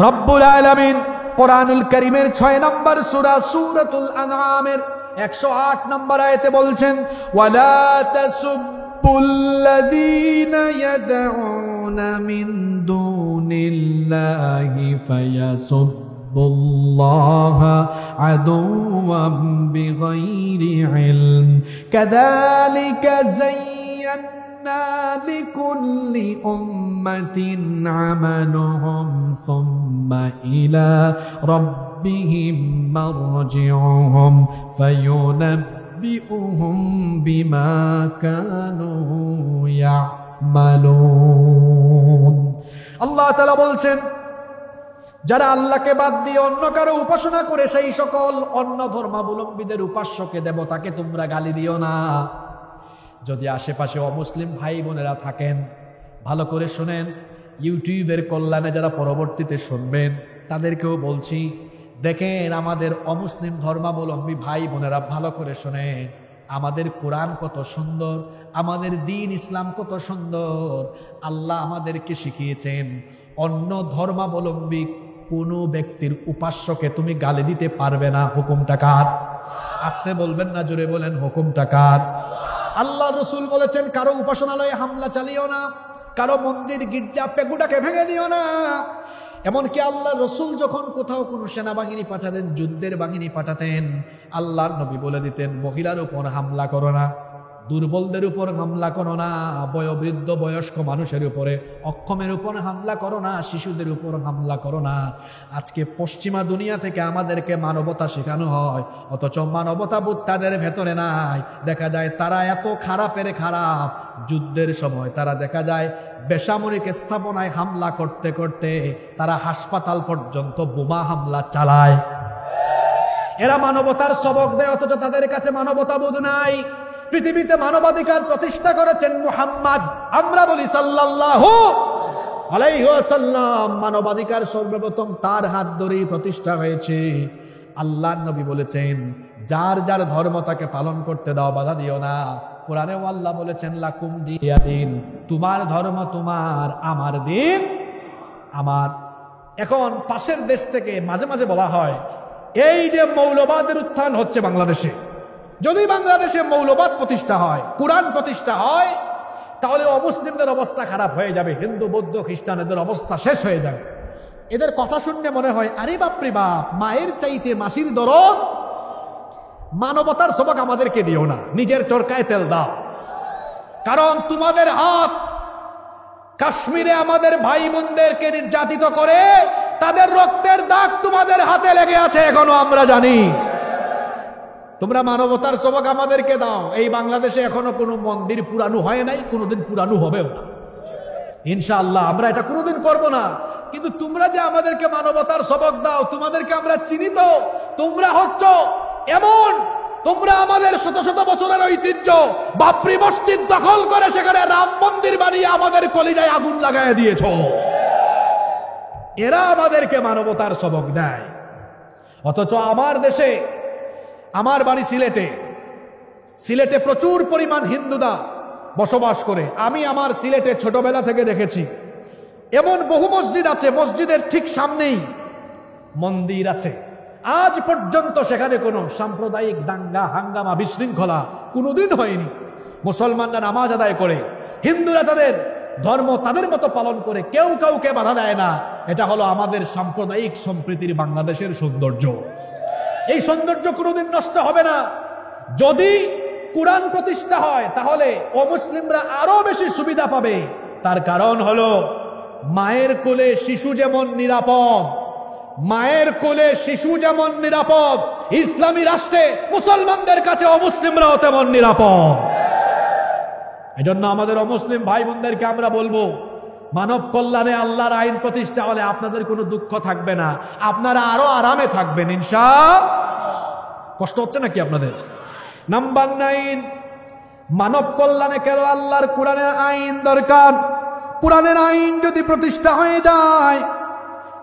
রব্বুল আলামিন কোরআনুল কারীমের 6 নম্বর সূরা সূরাতুল আনআমের 108 নম্বর আয়াতে বলছেন, ওয়ালা তাসুব্বুল্লাযীনা ইয়াদউনা মিন দুনিল্লাহি ফায়াসুব্বুল্লাহা আদুওয়াম বিগাইরি ইলম কাযালিকা যায়্যানা লিকুল্লি উম্মাতিন আমালুহুম সুম্মা ইলা রাব্বিহিম মারজিউহুম ফায়ুনাব্বিউহুম বিমা কানু ইয়ামালুন। আল্লাহ তাআলা বলছেন, যারা আল্লাহকে বাদ দিয়ে অন্য কারো উপাসনা করে সেই সকল অন্য ধর্মাবলম্বীদের উপাস্যকে দেবতাকে তোমরা গালি দিও না। যদি আশেপাশে অমুসলিম ভাই বোনেরা থাকেন, ভালো করে শুনেন, ইউটিউবের কল্যাণে যারা পরবর্তীতে শুনবেন তাদেরকেও বলছি, দেখেন আমাদের অমুসলিম ধর্মাবলম্বী ভাই বোনেরা ভালো করে শুনেন, আমাদের কোরআন কত সুন্দর, আমাদের দ্বীন ইসলাম কত সুন্দর। আল্লাহ আমাদেরকে শিখিয়েছেন অন্য ধর্মাবলম্বী কোনো ব্যক্তির উপাস্যকে তুমি গালি দিতে পারবে না। হুকুমটা কার? আসতে বলবেন না, জোরে বলেন, হুকুমটা কার? আল্লাহ রসুল বলেছেন, কারো উপাসনালয়ে হামলা চালিও না, কারো মন্দির গির্জা পেগুটাকে ভেঙে দিও না। এমনকি আল্লাহ রসুল যখন কোথাও কোনো সেনাবাহিনী পাঠাতেন, যুদ্ধের বাহিনী পাঠাতেন, আল্লাহর নবী বলে দিতেন, মহিলার উপর হামলা করো না, দুর্বলদের উপর হামলা করো না, বয়োবৃদ্ধ বয়স্ক মানুষের উপরে, অক্ষমের উপর হামলা করো না, শিশুদের উপর হামলা করো না। আজকে পশ্চিমা দুনিয়া থেকে আমাদেরকে মানবতা শেখানো হয়, অথচ মানবতা বোধ তাদের ভেতরে নাই। দেখা যায় তারা এত খারাপের খারাপ, যুদ্ধের সময় তারা দেখা যায় বেসামরিক স্থাপনায় হামলা করতে করতে তারা হাসপাতাল পর্যন্ত বোমা হামলা চালায়। এরা মানবতার সবক দেয়, অথচ তাদের কাছে মানবতা বোধ নাই। পৃথিবীতে মানবাধিকার প্রতিষ্ঠা করেছেন মুহাম্মদ, আমরা বলি সাল্লাল্লাহু আলাইহি ওয়াসাল্লাম। মানবাধিকার সর্বপ্রথম তার হাত ধরেই প্রতিষ্ঠা হয়েছে। আল্লাহর নবী বলেছেন, যার যার ধর্ম তাকে পালন করতে দাও, বাধা দিও না। কোরআনেও আল্লাহ বলেছেন, লাকুম দিন, তোমার ধর্ম তোমার, আমার দিন আমার। এখন পাশের দেশ থেকে মাঝে মাঝে বলা হয়, এই যে মৌলবাদের উত্থান হচ্ছে বাংলাদেশে, যদি বাংলাদেশে মৌলবাদ প্রতিষ্ঠা হয়, কোরআন প্রতিষ্ঠা হয়, তাহলে অমুসলিমদের অবস্থা খারাপ হয়ে যাবে, হিন্দু বৌদ্ধ খ্রিস্টানদের অবস্থা শেষ হয়ে যাবে। এদের কথা শুনলে মনে হয়, আরে বাপরে বাপ, মায়ের চাইতে মাসির দরদ। মানবতার সবক আমাদেরকে দিও না, নিজের চরকায় তেল দাও। কারণ তোমাদের হাত কাশ্মীরে আমাদের ভাই বোনদেরকে নির্যাতিত করে, তাদের রক্তের দাগ তোমাদের হাতে লেগে আছে, এখনো আমরা জানি। তোমরা মানবতার সবক আমাদেরকে দাও। এই বাংলাদেশে এখনো কোনো মন্দির পুরানো হয় নাই, কোনোদিন পুরানো হবেও না, ইনশাআল্লাহ আমরা এটা কোনোদিন করব না। কিন্তু তোমরা যে আমাদেরকে মানবতার সবক দাও, তোমাদেরকে আমরা চিনি তো। তোমরা হচ্ছ এমন, তোমরা আমাদের শত শত বছরের ঐতিহ্য বাবরি মসজিদ দখল করে সেখানে রাম মন্দির বানিয়ে আমাদের কলিজায় আগুন লাগায় দিয়েছ। এরা আমাদেরকে মানবতার সবক দেয়, অথচ আমার দেশে, আমার বাড়ি সিলেটে, সিলেটে প্রচুর পরিমাণ হিন্দুরা বসবাস করে। আমি আমার সিলেটে ছোটবেলা থেকে দেখেছি এমন বহু মসজিদ আছে, মসজিদের ঠিক সামনেই মন্দির আছে। আজ পর্যন্ত সেখানে কোনো সাম্প্রদায়িক দাঙ্গা হাঙ্গামা বিশৃঙ্খলা কোনোদিন হয়নি। মুসলমানরা নামাজ আদায় করে, হিন্দুরা তাদের ধর্ম তাদের মতো পালন করে, কেউ কাউকে বাধা দেয় না। এটা হলো আমাদের সাম্প্রদায়িক সম্প্রীতির বাংলাদেশের সৌন্দর্য। এই সৌন্দর্য কোনোদিন নষ্ট হবে না। যদি কোরআন প্রতিষ্ঠা হয়, তাহলে অমুসলিমরা আরো বেশি সুবিধা পাবে। তার কারণ হলো, মায়ের কোলে শিশু যেমন নিরাপদ, মায়ের কোলে শিশু যেমন নিরাপদ, ইসলামী রাষ্ট্রে মুসলমানদের কাছে অমুসলিমরাও তেমন নিরাপদ। এজন্য আমাদের অমুসলিম ভাই বোনদেরকে আমরা বলবো, মানব কল্যাণে আল্লাহর আইন প্রতিষ্ঠা হলে আপনাদের কোনো দুঃখ থাকবে না, আপনারা আরো আরামে থাকবেন ইনশাআল্লাহ। কষ্ট হচ্ছে নাকি আপনাদের? নাম্বার 9, মানব কল্যাণে কেন আল্লাহর কোরআনের আইন দরকার? কোরআনের আইন যদি প্রতিষ্ঠা হয়ে যায়,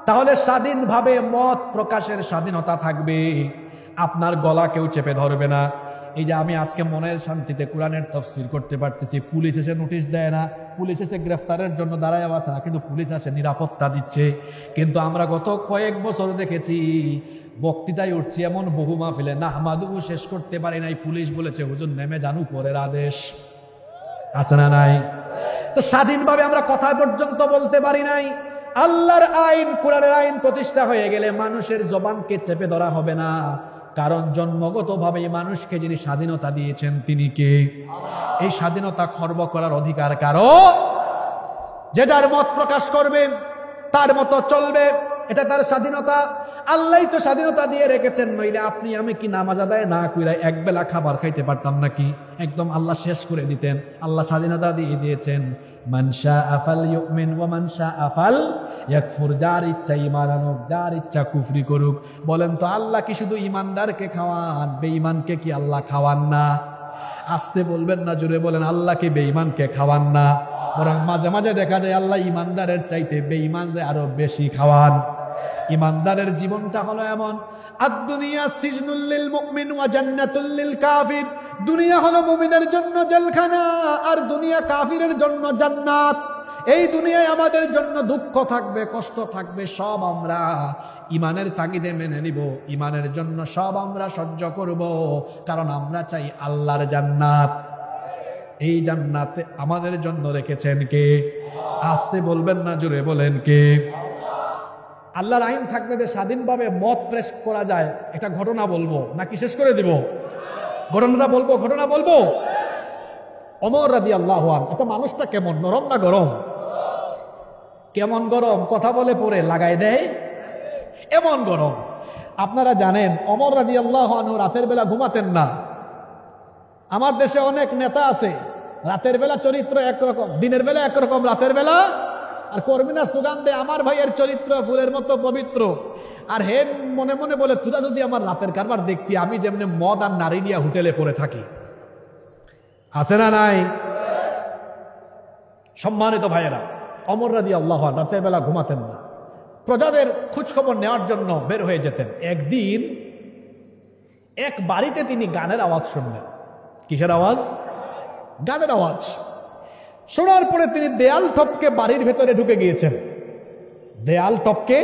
তাহলে স্বাধীনভাবে মত প্রকাশের স্বাধীনতা থাকবে। আপনার গলা কেউ চেপে ধরবে না, এই যে আমি আজকে মনের শান্তিতে কোরআনের তাফসীর করতে পারতেছি, পুলিশ এসে নোটিশ দেয় না, পুলিশ এসে গ্রেফতারের জন্য দাঁড়ায় আছে না, কিন্তু পুলিশ আসে নিরাপত্তা দিচ্ছে। কিন্তু আমরা গত কয়েক বছর দেখেছি বক্তৃতায় উঠছি এমন বহু মাহফিলে নাহমাদু শেষ করতে পারি নাই, পুলিশ বলেছে হুজুর নেমে যান, উপরের আদেশ আছে না নাই? তো স্বাধীনভাবে আমরা কথা পর্যন্ত বলতে পারি নাই। আল্লাহর আইন, কোরআনের আইন প্রতিষ্ঠা হয়ে গেলে মানুষের জবানকে চেপে ধরা হবে না, কারণ জন্মগতভাবে মানুষকে যিনি স্বাধীনতা দিয়েছেন তিনি কে? এই স্বাধীনতা খর্ব করার অধিকার কারো? যে যার মত প্রকাশ করবে, তার মতো চলবে, এটা তার স্বাধীনতা। আল্লাহই তো স্বাধীনতা দিয়ে রেখেছেন, নইলে আপনি আমি কি নামাজ আদায় না কইরা এক বেলা খাবার খাইতে পারতাম নাকি? একদম আল্লাহ শেষ করে দিতেন। আল্লাহ স্বাধীনতা দিয়ে দিয়েছেন, মান শাআ ফালইউমিন ওয়া মান শাআ ফালইয়াকফুর, যার ইচ্ছা ঈমান আনুক, যার ইচ্ছা কুফরি করুক। বলেন তো আল্লাহ কি শুধু ঈমানদারকে খাওয়ান, বেঈমানকে কি আল্লাহ খাওয়ান না? আসতে বলবেন না, জোরে বলেন, আল্লাহ কি বেঈমানকে খাওয়ান না? বরং মাঝে মাঝে দেখা যায় আল্লাহ ঈমানদারের চাইতে বেঈমানদের আরো বেশি খাওয়ান। ঈমানদারের জীবনটা হলো এমন, আদ-দুনিয়া সিজনুল লিল মুমিন ওয়া জান্নাতুল লিল কাফির, দুনিয়া হলো মুমিনের জন্য জেলখানা, আর দুনিয়া কাফিরের জন্য জান্নাত। এই দুনিয়ায় আমাদের জন্য দুঃখ থাকবে, কষ্ট থাকবে, সব আমরা ঈমানের তাগিদে মেনে নিব, ঈমানের জন্য সব আমরা সহ্য করব, কারণ আমরা চাই আল্লাহর জান্নাত। এই জান্নাতে আমাদের জন্য রেখেছেন কে? আসতে বলবেন না, জোরে বলেন কে? আল্লাহর আইন থাকলে যে স্বাধীনভাবে মত প্রেস করা যায়, এটা ঘটনা বলবো নাকি শেষ করে দিব? ঘটনাটা বলবো, ঘটনা বলবো। ওমর রাদিয়াল্লাহু আনহু, আচ্ছা মানুষটা কেমন, নরম না গরম? কেমন গরম, কথা বলে পরে লাগাই দেয় এমন গরম। আপনারা জানেন ওমর রাদিয়াল্লাহু আনহু রাতের বেলা ঘুমাতেন না। আমার দেশে অনেক নেতা আছে, রাতের বেলা চরিত্র একরকম, দিনের বেলা একরকম, রাতের বেলা আর কর্মীরা স্লোগান দেয় আমার ভাইয়ের চরিত্র ফুলের মতো পবিত্র, আর হে মনে মনে বলে তুই যদি আমার রাতের কারবার দেখতি, আমি যেমনি মদ আর নারী নিয়ে হোটেলে পড়ে থাকি। আছে না নাই? সম্মানিত ভাইয়েরা, ওমর রাদিয়াল্লাহু আনহু রাতের বেলা ঘুমাতেন না, প্রজাদের খোঁজ খবর নেওয়ার জন্য বের হয়ে যেতেন। একদিন এক বাড়িতে তিনি গানের আওয়াজ শুনলেন। কিসের আওয়াজ? গানের আওয়াজ। শোনার পরে তিনি দেয়াল টপকে বাড়ির ভেতরে ঢুকে গিয়েছেন। দেয়াল টপকে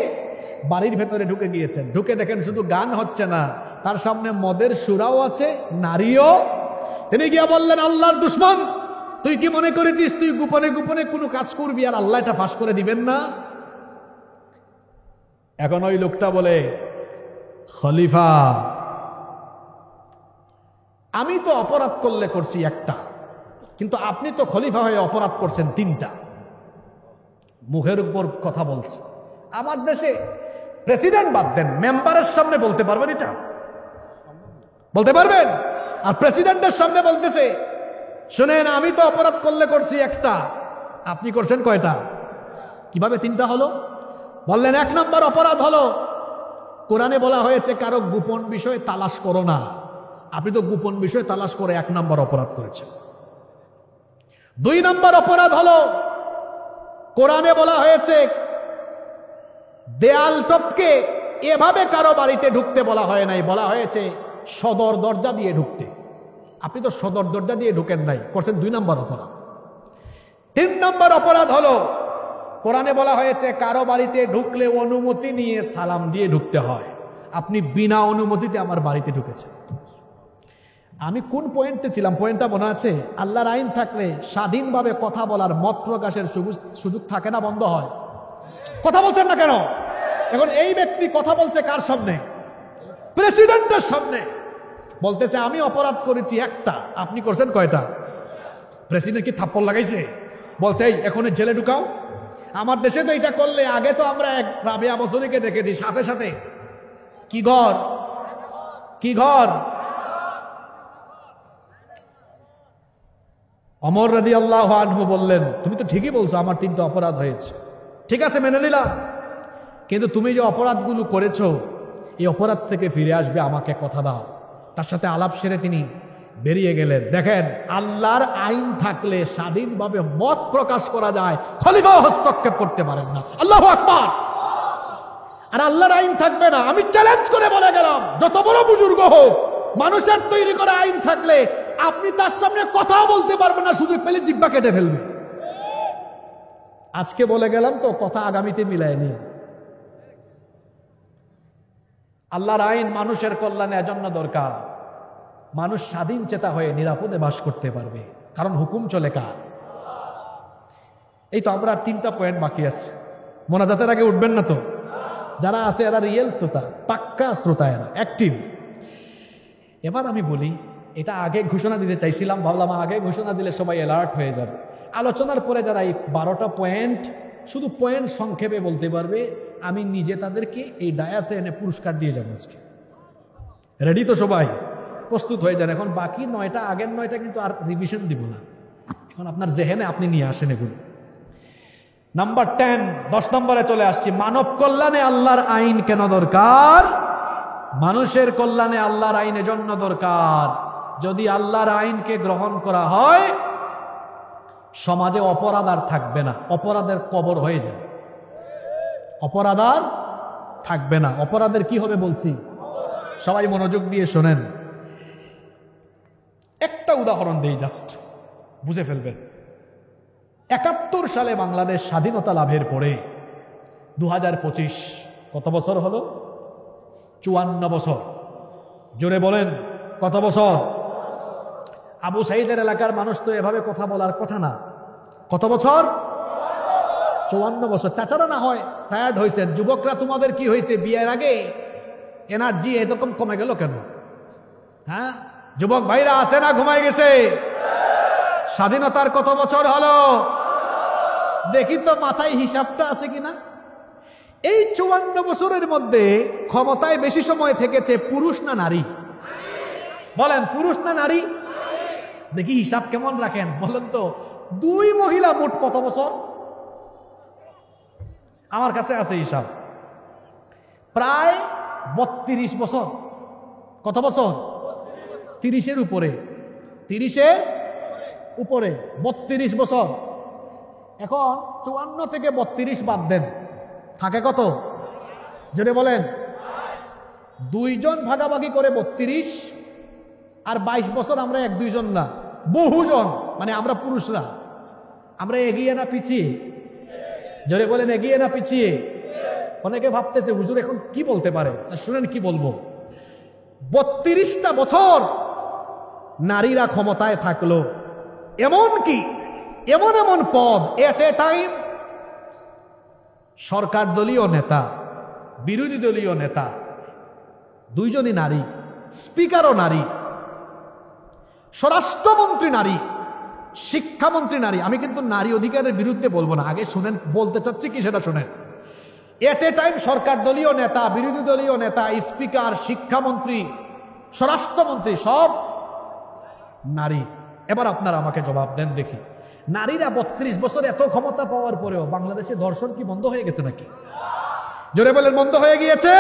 বাড়ির ভেতরে ঢুকে গিয়েছেন। ঢুকে দেখেন শুধু গান হচ্ছে না, তার সামনে মদের সুরাও আছে, নারীও। তিনি গিয়া বললেন, আল্লাহর দুশমন, তুই কি মনে করেছিস তুই গোপনে গোপনে কোনো কাজ করবি আর আল্লাহ এটা ফাঁস করে দিবেন না? এখন ওই লোকটা বলে, খলিফা আমি তো অপরাধ করলে করছি একটা, কিন্তু আপনি তো খলিফা হয়ে অপরাধ করছেন তিনটা। মুখের উপর কথা বলছে। আমার দেশে প্রেসিডেন্ট বাদ দেন, মেম্বারের সামনে বলতে পারবেন? এটা বলতে পারবেন? আর প্রেসিডেন্টের সামনে বলতেছে, শুনেন আমি তো অপরাধ করলে করছি একটা, আপনি করছেন কয়টা? কিভাবে তিনটা হলো? বললেন এক নম্বর অপরাধ হলো, কোরআনে বলা হয়েছে কারো গোপন বিষয় তালাশ করো না, আপনি তো গোপন বিষয় তালাশ করে এক নম্বর অপরাধ করেছেন। দুই নম্বর অপরাধ হলো, কোরআনে বলা হয়েছে দেয়াল টপকে এভাবে কারো বাড়িতে ঢুকতে বলা হয় নাই, বলা হয়েছে সদর দরজা দিয়ে ঢুকতে। আপনি তো সদর দরজা দিয়ে ঢুকেন নাই, করছেন দুই নম্বর অপরাধ। তিন নম্বর অপরাধ হলো, কোরআনে বলা হয়েছে কারো বাড়িতে ঢুকলে অনুমতি নিয়ে সালাম দিয়ে ঢুকতে হয়, আপনি বিনা অনুমতিতে আমার বাড়িতে ঢুকেছেন। আমি কোন পয়েন্টে ছিলাম? পয়েন্টটা মনে আছে? আল্লাহর আইন থাকলে স্বাধীনভাবে কথা বলার, মত প্রকাশের সুযোগ থাকে না, বন্ধ হয়? কথা বলছেন না কেন? এখন এই ব্যক্তি কথা বলছে কার সামনে? প্রেসিডেন্টের সামনে। বলতেছে আমি অপরাধ করেছি একটা, আপনি করছেন কয়টা? প্রেসিডেন্ট কি থাপ্পড় লাগাইছে? বলছে এই এখন জেলে ঢুকাও। আমার দেশে তো এটা করলে, আগে তো আমরা এক রাবিয়া বছরীকে দেখেছি, সাথে সাথে কি ঘর, কি ঘর। ওমর রাদিয়াল্লাহু আনহু বললেন, তুমি তো ঠিকই বলছো, আমার তিনটা অপরাধ হয়েছে, ঠিক আছে মেনে নিলাম, কিন্তু তুমি যে অপরাধগুলো করেছো এই অপরাধ থেকে ফিরে আসবে, আমাকে কথা দাও। তার সাথে আলাপ সেরে তিনি বেরিয়ে গেলেন। দেখেন আল্লাহর আইন থাকলে স্বাধীনভাবে মত প্রকাশ করা যায়, খলিফা হস্তক্ষেপ করতে পারেন না। আল্লাহু আকবার। আর আল্লাহর আইন থাকবে না, আমি চ্যালেঞ্জ করে বলে গেলাম, যত বড় বুজুর্গ হোক মানুষের তৈরি করা আইন থাকলে আপনি তার সামনে কথাও বলতে পারবেন না, সুযোগ পেলে জিহ্বা কেটে ফেলবে। আজকে বলে গেলাম তো, কথা আগামীতে মিলায় নিয়ে। আল্লাহর আইন মানুষের কল্যাণে এজন্য দরকার, মানুষ স্বাধীন চেতা হয়ে নিরাপদে বাস করতে পারবে, কারণ হুকুম চলে কার? এই তো আমরা 3টা পয়েন্ট বাকি আছে। মোনাজাতের আগে উঠবেন না তো? যারা আছে এরা রিয়েল শ্রোতা, পাক্কা শ্রোতা, এরা অ্যাক্টিভ। এবার আমি বলি, এটা আগে ঘোষণা দিতে চাইছিলাম, ভাবলাম আগে ঘোষণা দিলে সবাই অ্যালার্ট হয়ে যাবে। আলোচনার পরে যারা এই 12টা পয়েন্ট শুধু পয়েন্ট সংক্ষেপে বলতে পারবে, আমি নিজে তাদেরকে এই ডায়াসে এনে পুরস্কার দিয়ে যাবো আজকে। রেডি তো সবাই? প্রস্তুত হয়ে যান। এখন বাকি 9টা, আগের 9টা কিন্তু আর রিভিশন দিব না, এখন আপনার জেহেনে আপনি নিয়ে আসেন এগুলো। নাম্বার 10, 10 নম্বরে চলে আসছি। মানব কল্যাণে আল্লাহর আইন কেন দরকার? মানুষের কল্যাণে আল্লাহর আইন এজন্য দরকার, যদি আল্লাহর আইনকে গ্রহণ করা হয় সমাজে অপরাধ আর থাকবে না, অপরাধের কবর হয়ে যাবে। অপরাধ আর থাকবে না। অপরাধের কি হবে বলছি? সবাই মনোযোগ দিয়ে শোনেন। একটা উদাহরণ দেই, জাস্ট বুঝে ফেলবেন। 71 সালে বাংলাদেশ স্বাধীনতা লাভের পরে 2025 কত বছর হলো? 54 বছর। জোরে বলেন কত বছর? আবু সাইদের এলাকার মানুষ তো এভাবে কথা বলার কথা না। কত বছর? 54 বছর। চাচারা না হয় টায়ার্ড হয়েছেন, যুবকরা তোমাদের কি হয়েছে? বিয়ের আগে এনার্জি এরকম কমে গেল কেন? হ্যাঁ, যুবক ভাইরা আছে না ঘুমায় গেছে? স্বাধীনতার কত বছর হলো দেখি তো, মাথায় হিসাবটা আছে কিনা। এই 54 বছরের মধ্যে ক্ষমতায় বেশি সময় থেকেছে পুরুষ না নারী? বলেন, পুরুষ না নারী? দেখি হিসাব কেমন রাখেন বলেন তো। 2 মহিলা মোট কত বছর? আমার কাছে আছে হিসাব, প্রায় 32 বছর। কত বছর? 30-এর উপরে। 30-এর উপরে 32 বছর। এখন 54 থেকে 32 বাদ দেন, থাকে কত? যদি বলেন 2 জন ভাগাভাগি করে 32, আর 22 বছর আমরা 1-2 জন না, বহুজন, মানে আমরা পুরুষরা। আমরা এগিয়ে না পিছিয়ে? যদি বলেন এগিয়ে না পিছিয়ে? অনেকে ভাবতেছে হুজুর এখন কি বলতে পারে, শুনেন কি বলবো। 32টা বছর নারীরা ক্ষমতায় থাকলো, এমন কি এমন এমন পদ, এট এ টাইম সরকার দলীয় নেতা, বিরোধী দলীয় নেতা 2 জনই নারী, স্পিকারও নারী, স্বরাষ্ট্রমন্ত্রী নারী, শিক্ষামন্ত্রী নারী। আমি কিন্তু নারী অধিকারের বিরুদ্ধে বলবো না, আগে শুনেন বলতে চাচ্ছি কি সেটা শুনেন। এট এ টাইম সরকার দলীয় নেতা, বিরোধী দলীয় নেতা, স্পিকার, শিক্ষামন্ত্রী, স্বরাষ্ট্রমন্ত্রী সব নারী। এবার আপনারা আমাকে জবাব দেন দেখি, নারীরা 32 বছর এত ক্ষমতা পাওয়ার পরেও বাংলাদেশে ধর্ষণ কি বন্ধ হয়ে গেছে নাকি? জোরে বলেন, বন্ধ হয়ে গিয়েছে?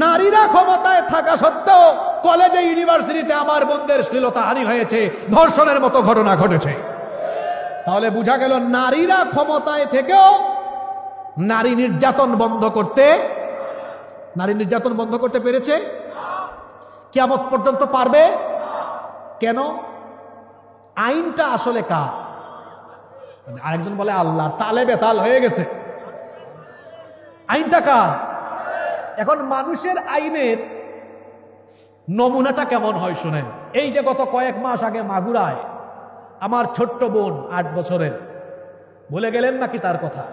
নারীরা ক্ষমতায় থাকা সত্ত্বেও কলেজে, ইউনিভার্সিটিতে আমার বোনদের শ্লীলতাহানি হয়েছে, ধর্ষণের মতো ঘটনা ঘটেছে। তাহলে বোঝা গেল নারীরা ক্ষমতায় থেকেও নারী নির্যাতন বন্ধ করতে পেরেছে? কিয়ামত পর্যন্ত পারবে? কেন? আইনটা আসলে কার? আরেকজন বলে আল্লাহ। তালে বেতাল হয়ে গেছে। আইনটা কার? এখন মানুষের আইনের নমুনাটা কেমন হয় শুনেন। এই যে গত কয়েক মাস আগে মাগুরায় আমার ছোট্ট বোন 8 বছরের, ভুলে গেলেন নাকি তার কথা?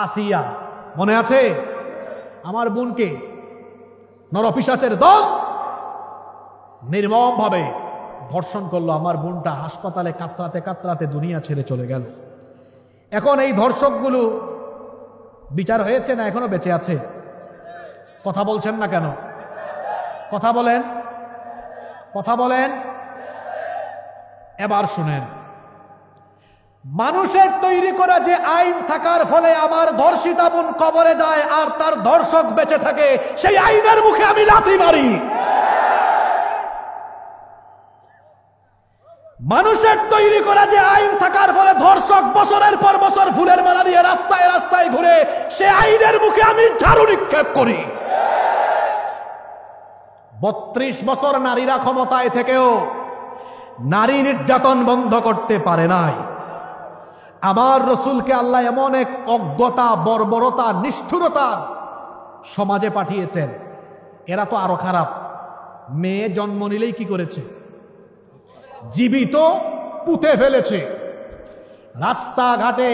আসিয়া, মনে আছে? আমার বোনকে নরপিশাচের দল নির্মম ভাবে ধর্ষণ করলো। আমার বোনটা হাসপাতালে কাতরাতে কাতরাতে দুনিয়া ছেড়ে চলে গেল। এখন এই ধর্ষকগুলো বিচার হয়েছে না এখনো বেঁচে আছে? কথা বলছেন না কেন? কথা বলেন, কথা বলেন। এবার শুনেন, মানুষের তৈরি করা যে আইন থাকার ফলে আমার ধর্ষিতা বোন কবরে যায় আর তার ধর্ষক বেঁচে থাকে, সেই আইনের মুখে আমি লাথি মারি। মানুষের তৈরি করা যে আইন থাকার ফলে ধর্ষক বছরের পর বছর ফুলের মালা দিয়ে রাস্তায় রাস্তায় ঘুরে, সে আইনের মুখে আমি ঝাড়ু নিক্ষেপ করি। 32 বছর নারীরা ক্ষমতায় থেকেও নারী নির্যাতন বন্ধ করতে পারে নাই। আমার রসুলকে আল্লাহ এমন এক অজ্ঞতা, বর্বরতা, নিষ্ঠুরতা সমাজে পাঠিয়েছেন। এরা তো আরো খারাপ। মেয়ে জন্ম নিলেই কি করেছে? জীবিত পুঁতে ফেলেছে। রাস্তাঘাটে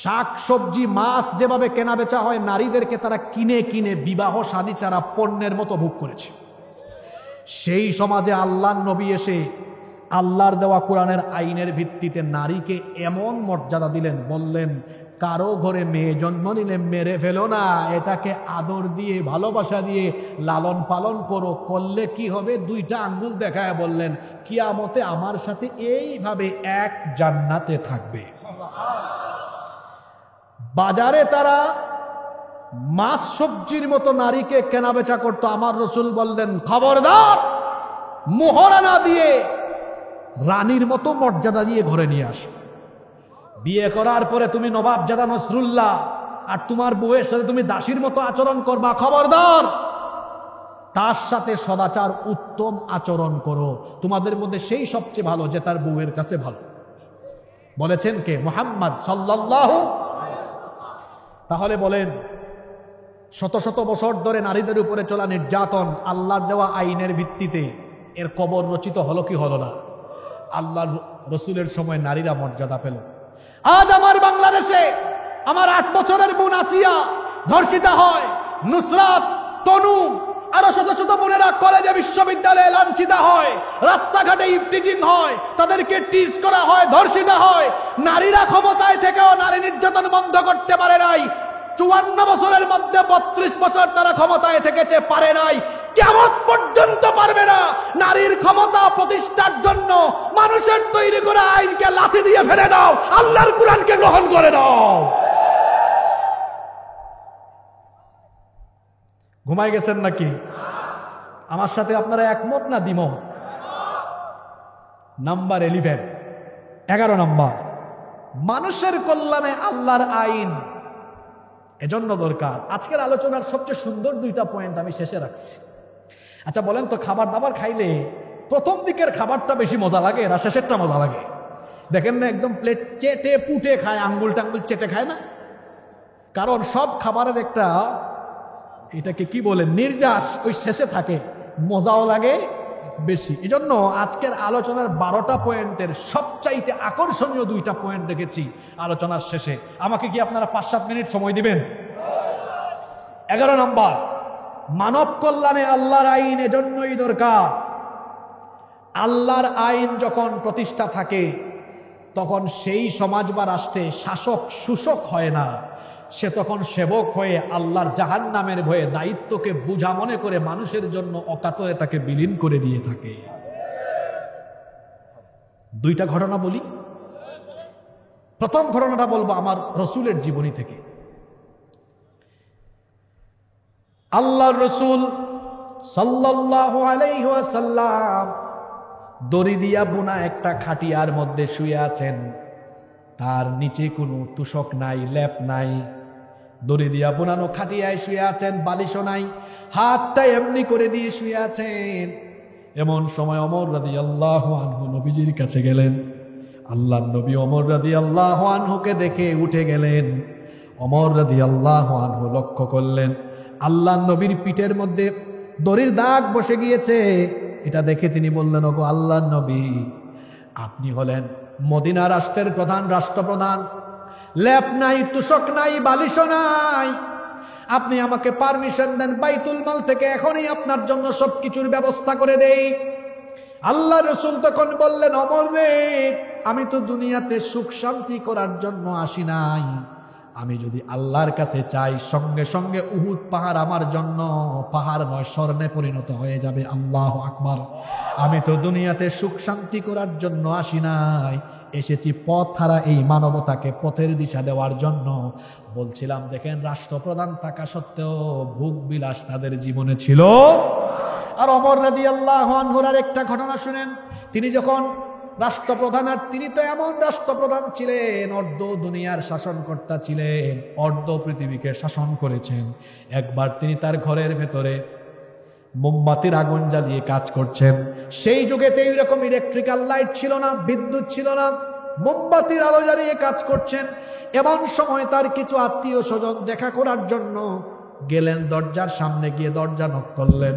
শাক সবজি মাছ যেভাবে কেনা বেচা হয়, নারীদেরকে তারা কিনে কিনে বিবাহ শাদী ছাড়া পণ্যের মতো ভোগ করেছে। সেই সমাজে আল্লাহর নবী এসে আল্লাহর দেওয়া কোরআনের আইনের ভিত্তিতে নারীকে এমন মর্যাদা দিলেন, বললেন কারো ঘরে মেয়ে জন্ম নিলে মেরে ফেলো না, এটাকে আদর দিয়ে ভালোবাসা দিয়ে লালন পালন করো। করলে কি হবে? 2টা আঙ্গুল দেখায় বললেন কিয়ামতে আমার সাথে এইভাবে এক জান্নাতে থাকবে। বাজারে তারা মাছ সবজির মতো নারীকে কেনা বেচা করতো। আমার রসুল বললেন খবরদার, মোহরানা দিয়ে রানীর মতো মর্যাদা দিয়ে ঘরে নিয়ে আসো। বিয়ে করার পরে তুমি নবাবজাদা নসরুল্লাহ আর তোমার বউয়ের সাথে তুমি দাসীর মতো আচরণ করবা, খবরদার। তার সাথে সদাচার উত্তম আচরণ করো। তোমাদের মধ্যে সেই সবচেয়ে ভালো যে তার বউয়ের কাছে ভালো। বলেছেন কে? মুহাম্মদ সাল্লাল্লাহু। তাহলে বলেন, শত শত বছর ধরে নারীদের উপরে চলা নির্যাতন আল্লাহর দেওয়া আইনের ভিত্তিতে এর কবর রচিত হলো কি হলো না? আল্লাহর রসুলের সময় নারীরা মর্যাদা পেল। আজ আমার বাংলাদেশে আমার 8 বছরের বোন আসিয়া ধর্ষিতা হয়, নুসরাত, তনু আরো শত শত বোনেরা কলেজে বিশ্ববিদ্যালয়ে লাঞ্ছিত হয়, রাস্তাঘাটে ইফটিজিং হয়, তাদেরকে টিজ করা হয়, ধর্ষিত হয়। নারীরা ক্ষমতায় থেকেও নারী নির্যাতন বন্ধ করতে পারে নাই। 54 বছরের মধ্যে 32 বছর তারা ক্ষমতায় থেকেছে, পারে নাই। কিয়ামত পর্যন্ত পারবে না। নারীর ক্ষমতা প্রতিষ্ঠার জন্য মানুষের তৈরি করা আইনকে লাথি দিয়ে ফেলে দাও, আল্লাহর কোরআনকে গ্রহণ করে দাও। ঘুমাই গেছেন নাকি? আমার সাথে আপনারা একমত না দ্বিমত? নাম্বার 11 নম্বর, মানুষের কল্যাণে আল্লাহর আইন এজন্য দরকার। আজকের আলোচনার সবচেয়ে সুন্দর 2টা পয়েন্ট আমি শেষে রাখছি। আচ্ছা বলেন তো, খাবার দাবার খাইলে প্রথম দিকের খাবারটা বেশি মজা লাগে না শেষেরটা মজা লাগে? দেখেন না, একদম প্লেট চেটে পুটে খায়, আঙ্গুল টাঙ্গুল চেটে খায় না? কারণ সব খাবারের একটা, এটাকে কি বলে, নির্যাস ওই শেষে থাকে, মজাও লাগে বেশি। এজন্য আজকের আলোচনার 12টা পয়েন্টের সবচাইতে আকর্ষণীয় 2টা পয়েন্ট রেখেছি আলোচনার শেষে। আমাকে কি আপনারা 5-7 মিনিট সময় দিবেন? 11 নম্বর, মানব কল্যাণে আল্লাহর আইন এজন্যই দরকার। আল্লাহর আইন যখন প্রতিষ্ঠা থাকে তখন সেই সমাজ বা রাষ্ট্রে শাসক শোষক হয় না, সে তখন সেবক হয়ে আল্লাহর জাহান্নামের ভয়ে দায়িত্বকে বুঝা মনে করে মানুষের জন্য অকাতরে তাকে বিলীন করে দিয়ে থাকে। 2টা ঘটনা বলি। প্রথম ঘটনাটা বলবো আমার রসুলের জীবনী থেকে। আল্লাহর রসুল সাল্লাল্লাহু আলাইহি ওয়াসাল্লাম দড়ি দিয়া বুনা একটা খাটিয়ার মধ্যে শুয়ে আছেন। তার নিচে কোনো তুষক নাই, লেপ নাই, দড়ি দিয়া বুনানো খাটিয়ায় শুয়ে আছেন, বালিশও নাই, হাতটা এমনি করে দিয়ে শুয়ে আছেন। এমন সময় ওমর রাদিয়াল্লাহু আনহু নবীজির কাছে গেলেন। আল্লাহর নবী ওমর রাদিয়াল্লাহু আনহুকে দেখে উঠে গেলেন। ওমর রাদিয়াল্লাহু আনহু লক্ষ্য করলেন আল্লাহর নবীর পিঠের মধ্যে দড়ির দাগ বসে গিয়েছে। এটা দেখে তিনি বললেন, ওগো আল্লাহর নবী, আপনি হলেন মদিনা রাষ্ট্রের প্রধান রাষ্ট্রপ্রধান, লেপ নাই, তুষক নাই, বালিশও নাই, আপনি আমাকে পারমিশন দেন বাইতুল মাল থেকে এখনই আপনার জন্য সবকিছুর ব্যবস্থা করে দেই। আল্লাহ রসুল তখন বললেন, ওমর রে, আমি তো দুনিয়াতে সুখ শান্তি করার জন্য আসি নাই। আমি যদি আল্লাহর কাছে চাই, সঙ্গে সঙ্গে উহুদ পাহাড় আমার জন্য পাহাড় নয়, স্বর্ণে পরিণত হয়ে যাবে। আল্লাহু আকবার। আমি তো দুনিয়াতে সুখ শান্তি করার জন্য আসি নাই, এসেছি পথ হারা এই মানবতাকে পথের দিশা দেওয়ার জন্য। বলছিলাম দেখেন, রাষ্ট্রপ্রধান থাকা সত্ত্বেও ভোগ বিলাস তাদের জীবনে ছিল। আর ওমর রাদিয়াল্লাহু আনহুর একটা ঘটনা শুনেন। তিনি যখন রাষ্ট্রপ্রধান, আর তিনি তো এমন রাষ্ট্রপ্রধান ছিলেন, অর্ধ দুনিয়ার শাসনকর্তা ছিলেন, অর্ধ পৃথিবীকে শাসন করেছেন। একবার তিনি তার ঘরের ভেতরে মোমবাতির আগুন জ্বালিয়ে কাজ করছেন। সেই যুগেতে এইরকম ইলেকট্রিক্যাল লাইট ছিল না, বিদ্যুৎ ছিল না, মোমবাতির আলো জ্বালিয়ে কাজ করছেন। এমন সময় তার কিছু আত্মীয় স্বজন দেখা করার জন্য গেলেন, দরজার সামনে গিয়ে দরজা নক করলেন,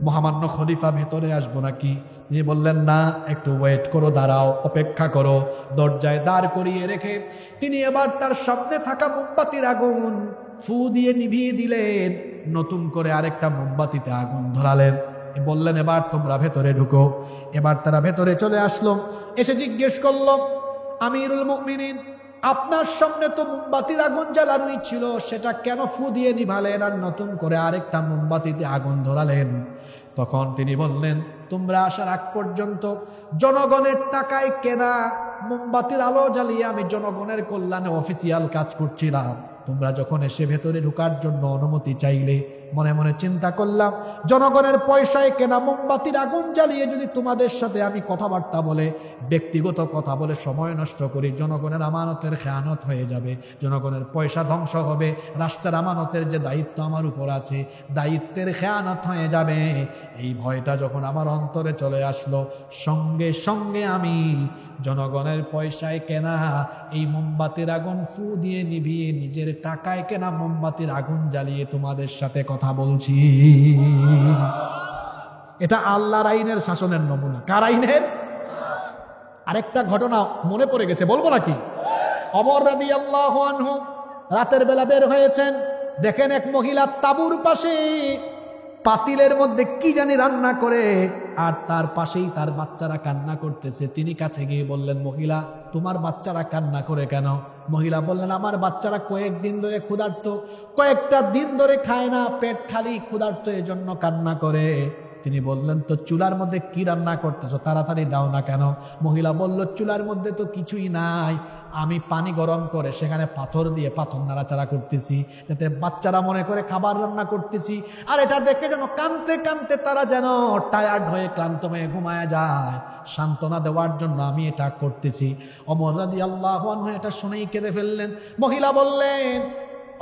মহামান্য খলিফা ভেতরে আসবো নাকি? তিনি বললেন না, একটু ওয়েট করো, দাঁড়াও, অপেক্ষা করো। দরজায় দাঁড় করিয়ে রেখে তিনি এবার তার সামনে থাকা মোমবাতির আগুন ফু দিয়ে নিভিয়ে দিলেন, নতুন করে আরেকটা মোমবাতিতে আগুন ধরালেন, বললেন এবার তোমরা ভেতরে ঢুকো। এবার তারা ভেতরে চলে আসলো, এসে জিজ্ঞেস করলো, আমিরুল মুমিনিন, আপনার সামনে তো মোমবাতির আগুন জ্বালানোই ছিল, সেটা কেন ফু দিয়ে নিভালেন আর নতুন করে আরেকটা মোমবাতিতে আগুন ধরালেন? তখন তিনি বললেন, তোমরা আসার আগ পর্যন্ত জনগণের টাকায় কেনা মোমবাতির আলো জ্বালিয়ে আমি জনগণের কল্যাণে অফিসিয়াল কাজ করছিলাম। তোমরা যখন এসে ভেতরে ঢোকার জন্য অনুমতি চাইলে, মনে মনে চিন্তা করলাম, জনগণের পয়সায় কেনা মোমবাতির আগুন জ্বালিয়ে যদি তোমাদের সাথে আমি কথাবার্তা বলে, ব্যক্তিগত কথা বলে সময় নষ্ট করি, জনগণের আমানতের খেয়ানত হয়ে যাবে, জনগণের পয়সা ধ্বংস হবে, রাষ্ট্রের আমানতের যে দায়িত্ব আমার উপর আছে, দায়িত্বের খেয়ানত হয়ে যাবে। এই ভয়টা যখন আমার অন্তরে চলে আসলো, সঙ্গে সঙ্গে আমি জনগণের পয়সায় কেনা এই মোমবাতির আগুন ফু দিয়ে নিভিয়ে নিজের টাকায় কেনা মোমবাতির আগুন জ্বালিয়ে তোমাদের সাথে কথা বলছি। এটা আল্লাহর আইনের শাসনের নমুনা। কার আইনের? আরেকটা ঘটনা মনে পড়ে গেছে, বলবো নাকি? ওমর রাদিয়াল্লাহু আনহু রাতের বেলা বের হয়েছেন, দেখেন এক মহিলা তাঁবুর পাশে পাতিলের মধ্যে কি জানি রান্না করে, আর তার পাশেই তার বাচ্চারা কান্না করতেছে। তিনি কাছে গিয়ে বললেন, মহিলা, তোমার বাচ্চারা কান্না করে কেন? মহিলা বললেন, আমার বাচ্চারা কয়েকদিন ধরে ক্ষুধার্ত, কয়েকটা দিন ধরে খায় না, পেট খালি, ক্ষুধার্ত, এজন্য কান্না করে। তিনি বললেন, তো চুলার মধ্যে কি রান্না করতেছো, তাড়াতাড়ি দাও না কেন? মহিলা বলল, চুলার মধ্যে তো কিছুই নাই, আমি পানি গরম করে সেখানে পাথর দিয়ে পাথর নাড়াচাড়া করতেছি, যাতে বাচ্চারা মনে করে খাবার রান্না করতেছি। আর এটা দেখে যেন কাঁদতে কাঁদতে তারা যেন টায়ার্ড হয়ে ক্লান্ত হয়ে ঘুমায় যায়, সান্ত্বনা দেওয়ার জন্য আমি এটা করতেছি। ওমর রাদিয়াল্লাহু আনহু এটা শুনেই কেঁদে ফেললেন। মহিলা বললেন,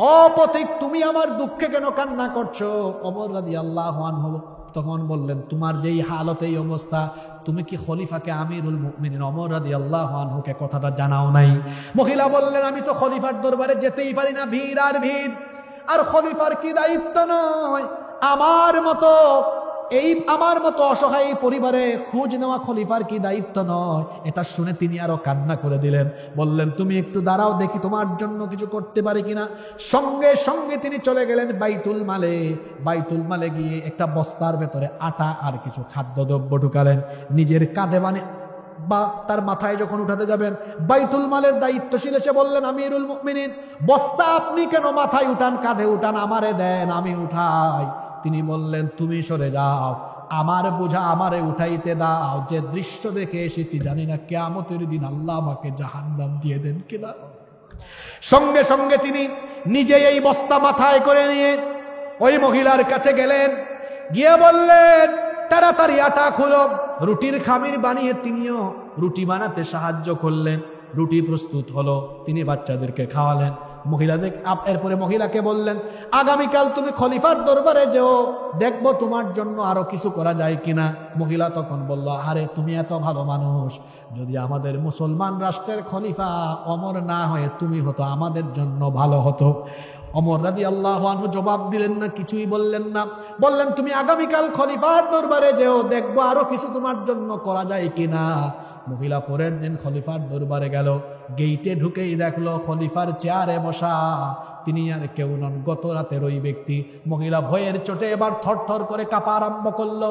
ও পথিক, তুমি আমার দুঃখে কেন কান্না করছো? ওমর রাদিয়াল্লাহু আনহু তখন বললেন, তোমার যেই হালত, এই অবস্থা, তুমি কি খলিফাকে আমিরুল মুমিনিন ওমর রাদিয়াল্লাহু আনহুকে কথাটা জানাও নাই? মহিলা বললেন, আমি তো খলিফার দরবারে যেতেই পারি না, ভিড় আর ভিড়, আর খলিফার কি দায়িত্ব নয় আমার মতো অসহায় পরিবারে খোঁজ নেওয়া খলিফার কি দায়িত্ব নয়? এটা শুনে তিনি আরো কান্না করে দিলেন, বললেন, তুমি একটু দাঁড়াও, দেখি তোমার জন্য কিছু করতে পারি কিনা। সঙ্গে সঙ্গে তিনি চলে গেলেন বাইতুল মালে গিয়ে একটা বস্তার ভেতরে আটা আর কিছু খাদ্যদ্রব্য ঢুকালেন, নিজের কাঁধে বা তার মাথায় যখন উঠাতে যাবেন, বাইতুল মালের দায়িত্বশীল এসে বললেন, আমিরুল মুমিনিন, বস্তা আপনি কেন মাথায় উঠান, কাঁধে উঠান, আমারে দেন, আমি উঠাই। তিনি বললেন, তুমি সরে যাও, আমার বোঝা আমারে উঠাইতে দাও, যে দৃশ্য দেখে এসেছি জানি না কিয়ামতের দিন আল্লাহ আমাকে জাহান্নাম দিয়ে দেন কিনা। সঙ্গে সঙ্গে তিনি নিজে এই বস্তা মাথায় করে নিয়ে ওই মহিলার কাছে গেলেন, গিয়ে বললেন, তাড়াতাড়ি আটা খুলো। রুটির খামির বানিয়ে তিনিও রুটি বানাতে সাহায্য করলেন। রুটি প্রস্তুত হলো, তিনি বাচ্চাদেরকে খাওয়ালেন। এরপরে মহিলাকে বললেন, আগামীকাল তুমি খলিফার দরবারে যেও, দেখবো তোমার জন্য আরো কিছু করা যায় কিনা। মহিলা তখন বলল, আরে তুমি এত ভালো মানুষ, যদি আমাদের মুসলমান রাষ্ট্রের খলিফা ওমর না হয়ে তুমি হতো, আমাদের জন্য ভালো হতো। ওমর রাদিয়াল্লাহু আনহু জবাব দিলেন না, কিছুই বললেন না। বললেন, তুমি আগামীকাল খলিফার দরবারে যেও, দেখবো আরো কিছু তোমার জন্য করা যায় কিনা। মহিলা পরের দিন খলিফার দরবারে গেল, গেইটে ঢুকেই দেখলো খলিফার চেয়ারে বসা তিনি আর কেউ নন, গত রাতের ওই ব্যক্তি। মহিলা ভয়ের চোটে এবার থরথর করে কাঁপা আরম্ভ করলো,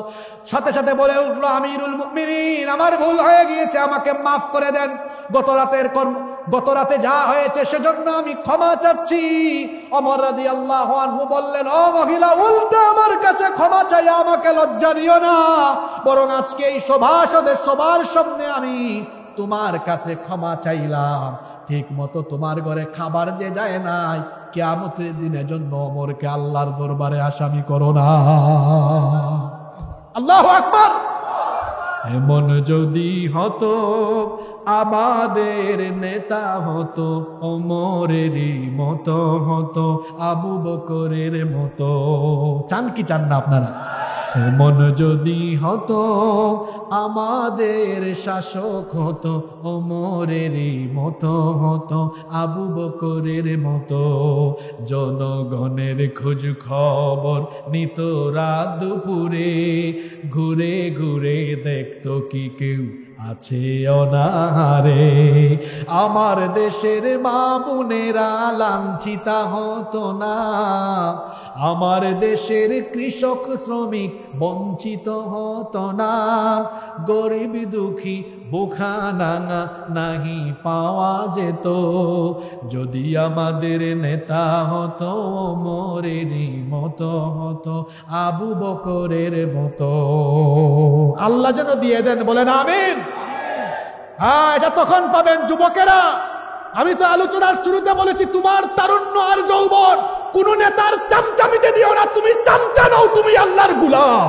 সাথে সাথে বলে উঠলো, আমিরুল মুমিনিন, আমার ভুল হয়ে গিয়েছে, আমাকে মাফ করে দেন, গত রাতে যা হয়েছে সেজন্য আমি ক্ষমা চাচ্ছি। ওমর রাদিয়াল্লাহু আনহু বললেন, ও মহিলা, উল্টা আমার কাছে ক্ষমা চাই, আমাকে লজ্জা দিও না, বরং আজকে এই সভাসদের সবার সামনে আমি তোমার কাছে ক্ষমা চাইলাম। ঠিক মতো তোমার ঘরে খাবার যে যায় নাই, কিয়ামতের দিনের জন্য ওমরকে আল্লাহর দরবারে আসামি করো না। আল্লাহু আকবার। এমন যদি হতো আমাদের নেতা হতো, ওমরেরই মতো হতো, আবু বকরের মতো। চান কি চান না আপনারা? এমন যদি হতো আমাদের শাসক হতো ওমরেরই মতো হতো আবু বকরের মতো জনগণের খোঁজ খবর নিত রাত দুপুরে ঘুরে ঘুরে দেখতো কি কেউ আছে অনাহারে আমার দেশের মা বোনেরা লাঞ্ছিতা হতো না আমার দেশের কৃষক শ্রমিক বঞ্চিত হতো না গরিব দুঃখী বুখা নাঙা নাহি পাওয়া যেত যদি আমাদের নেতা হতো ওমরেরই মতো হতো আবু বকরের মতো। আল্লাহ যেন দিয়ে দেন, বলেন আমিন। হ্যাঁ, এটা তখন পাবেন যুবকেরা। আমি তো আলোচনার শুরুতে বলেছি তোমার তারুণ্য আর যৌবন কোন নেতার চামচামিতে দিও না, তুমি চামচা নও, তুমি আল্লাহর গোলাম।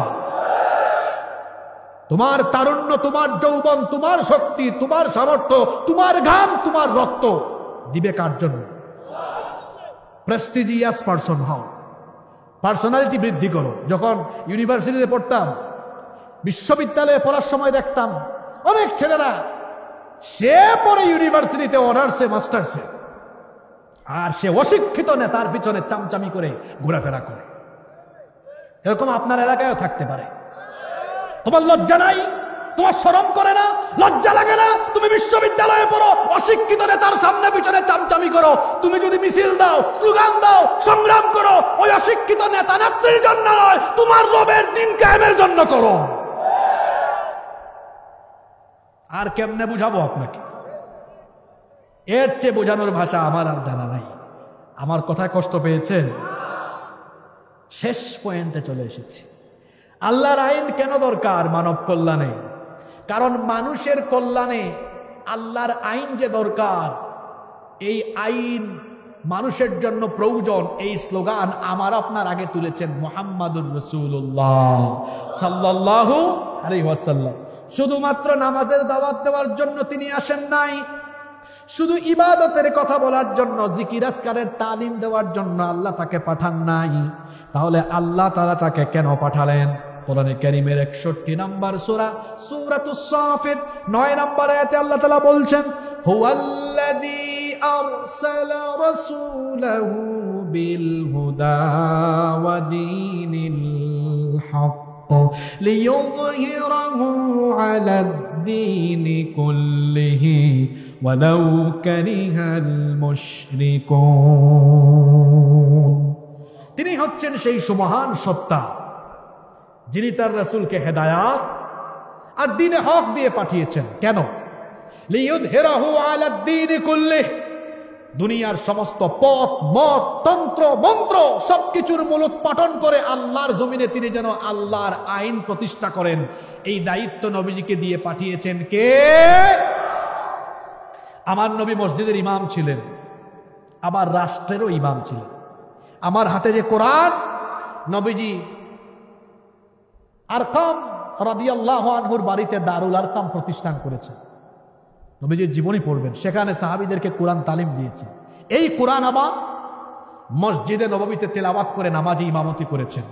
তোমার তারুণ্য, তোমার যৌবন, তোমার শক্তি, তোমার সামর্থ্য, তোমার ঘাম, তোমার রক্ত দিবে কার জন্য? প্রেস্টিজিয়াস পারসন হও, পার্সোনালিটি বৃদ্ধি করো। যখন ইউনিভার্সিটিতে পড়তাম, বিশ্ববিদ্যালয়ে পড়ার সময় দেখতাম অনেক ছেলেরা সে পড়ে ইউনিভার্সিটিতে অনার্সে মাস্টার্সে, আর সে অশিক্ষিত নেতার পিছনে চামচামি করে ঘোরাফেরা করে। এরকম আপনার এলাকায়ও থাকতে পারে। তোমার লজ্জা নাই? তোমার শরম করে না? লজ্জা লাগে না? তুমি বিশ্ববিদ্যালয়ে পড়ো, অশিক্ষিত নেতার সামনে পিছনে চামচামি করো। তুমি যদি মিছিল দাও, স্লোগান দাও, সংগ্রাম করো, ওই অশিক্ষিত নেতা নেত্রীর জন্য নয়, তোমার রবের দিন কায়েমের জন্য করো। আর কেমনে বুঝাবো আপনাকে? এর চেয়ে বোঝানোর ভাষা আমার আর জানা নাই। আমার কথায় কষ্ট পেয়েছেন? শেষ পয়েন্টে চলে এসেছি। আল্লাহর আইন কেন দরকার মানব কল্যাণে? কারণ মানুষের কল্যাণে আল্লাহর আইন যে দরকার, এই আইন মানুষের জন্য প্রয়োজন। এই স্লোগান আমার আপনার আগে তুলেছেন মুহাম্মাদুর রাসূলুল্লাহ সাল্লাল্লাহু আলাইহি ওয়াসাল্লাম। শুধুমাত্র নামাজের দাওয়াত দেওয়ার জন্য তিনি আসেন নাই, শুধু ইবাদতের কথা বলার জন্য, জিকির আজকারের তালিম দেওয়ার জন্য আল্লাহ তাকে পাঠান নাই। তাহলে আল্লাহ তাআলা তাকে কেন পাঠালেন? কোরআনে কারীমের 61 নম্বর সূরা সূরাতুস সাফির 9 নম্বর আয়াতে আল্লাহ তাআলা বলছেন, হুয়াল্লাযী আরসালা রাসূলাহু বিল হুদা ওয়া দীনিল হক লিইয়ুযহিরাহু আলাদ-দীনি কুল্লিহি ওয়ালাউ কারিহাল মুশরিকুন। তিনি হচ্ছেন সেই সুমহান সত্তা যিনি তার রাসূলকে হেদায়াত আর দ্বীনে হক দিয়ে পাঠিয়েছেন। কেন? লিইয়ুযহিরাহু আলাদ-দীনি কুল্লিহি, দুনিয়ার সমস্ত পথ মত তন্ত্র মন্ত্র সবকিছুর মূলোৎপাটন করে আল্লাহর জমিনে তিনি যেন আল্লাহর আইন প্রতিষ্ঠা করেন, এই দায়িত্ব নবীজিকে দিয়ে পাঠিয়েছেন কে? আমার নবী মসজিদের ইমাম ছিলেন, আবার রাষ্ট্রেরও ইমাম ছিলেন। আমার হাতে যে কোরআন, নবীজি আরকাম রাদিয়াল্লাহু আনহুর বাড়িতে দারুল আরকাম প্রতিষ্ঠান করেছেন। নবীজির জীবনী পড়বেন, সেখানে সাহাবীদেরকে কোরআন তালিম দিয়েছে। এই কোরআন আবার মসজিদে নববীতে তেলাওয়াত করে নামাজে ইমামতি করেছেন।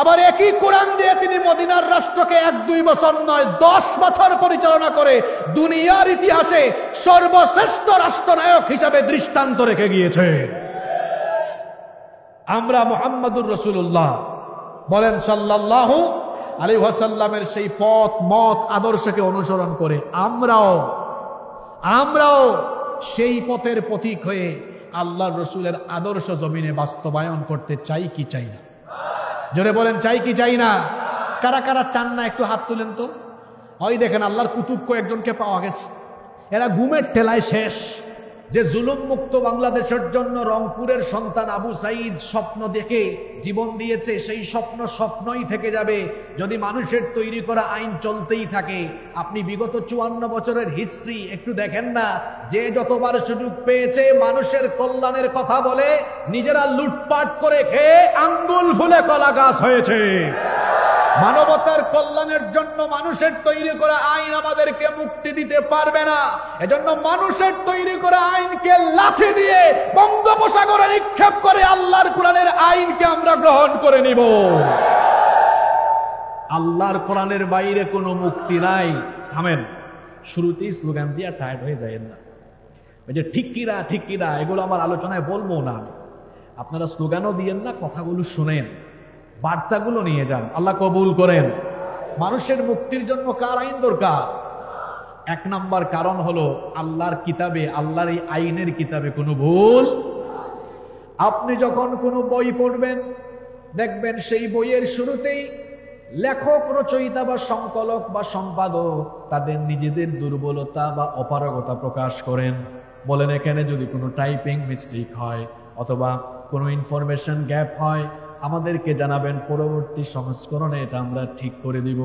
আবার একই কোরআন দিয়ে তিনি মদিনার রাষ্ট্রকে 1-2 বছর নয় 10 বছর পরিচালনা করে দুনিয়ার ইতিহাসে সর্বশ্রেষ্ঠ রাষ্ট্রনায়ক হিসাবে দৃষ্টান্ত রেখে গিয়েছে। আমরা মুহাম্মাদুর রাসূলুল্লাহ বলেন সাল্লাল্লাহু আলাইহি ওয়াসাল্লামের সেই পথ মত আদর্শকে অনুসরণ করে আমরাও সেই পথের পথিক হয়ে আল্লাহর রাসূলের আদর্শ জমিনে বাস্তবায়ন করতে চাই কি চাই না? জোরে বলেন, চাই কি চাই না? কারা কারা চান না একটু হাত তুলেন তো। ওই দেখেন আল্লাহর কুতুব কয়েকজনকে পাওয়া গেছে, এরা ঘুমের ঠেলায় শেষ। যে জুলুম মুক্ত বাংলাদেশের জন্য রংপুরের সন্তান আবু সাঈদ স্বপ্ন দেখে জীবন দিয়েছে, সেই স্বপ্ন স্বপ্নই থেকে যাবে যদি মানুষের তৈরি করা আইন চলতেই থাকে। আপনি বিগত 54 বছরের হিস্ট্রি একটু দেখেন না, যে যতবার সুযোগ পেয়েছে মানুষের কল্যাণের কথা বলে নিজেরা লুটপাট করে খেয়ে আঙ্গুল ফুলে কলা গাছ হয়েছে। মানবতার কল্যাণের জন্য মানুষের তৈরি করা আইন আমাদেরকে মুক্তি দিতে পারবে না। এজন্য মানুষের তৈরি করা আইনকে লাথি দিয়ে বঙ্গোপসাগরে নিক্ষেপ করে আল্লাহর কোরআনের আইনকে আমরা গ্রহণ করে নিব। আল্লাহর কোরআনের বাইরে কোনো মুক্তি নাই। থামেন, শুরুতেই স্লোগান দিয়ে টায়ার্ড হয়ে যায় না। ওই যে ঠিক কিনা ঠিক কিনা এগুলো আমার আলোচনায় বলবো না আমি। আপনারা স্লোগানও দিয়েন না, কথাগুলো শুনেন, বার্তাগুলো নিয়ে যান, আল্লাহ কবুল করেন। মানুষের মুক্তির জন্য কার আইন দরকার? এক নাম্বার কারণ হলো আল্লাহর কিতাবে, আল্লাহর এই আইনের কিতাবে কোনো ভুল। আপনি যখন কোনো বই পড়বেন দেখবেন সেই বইয়ের শুরুতেই লেখক, রচয়িতা বা সংকলক বা সম্পাদক তাদের নিজেদের দুর্বলতা বা অপারগতা প্রকাশ করেন। বলেন এখানে যদি কোনো টাইপিং মিস্টেক হয় অথবা কোনো ইনফরমেশন গ্যাপ হয় আমাদেরকে জানাবেন, পরবর্তী সংস্করণে এটা আমরা ঠিক করে দিব।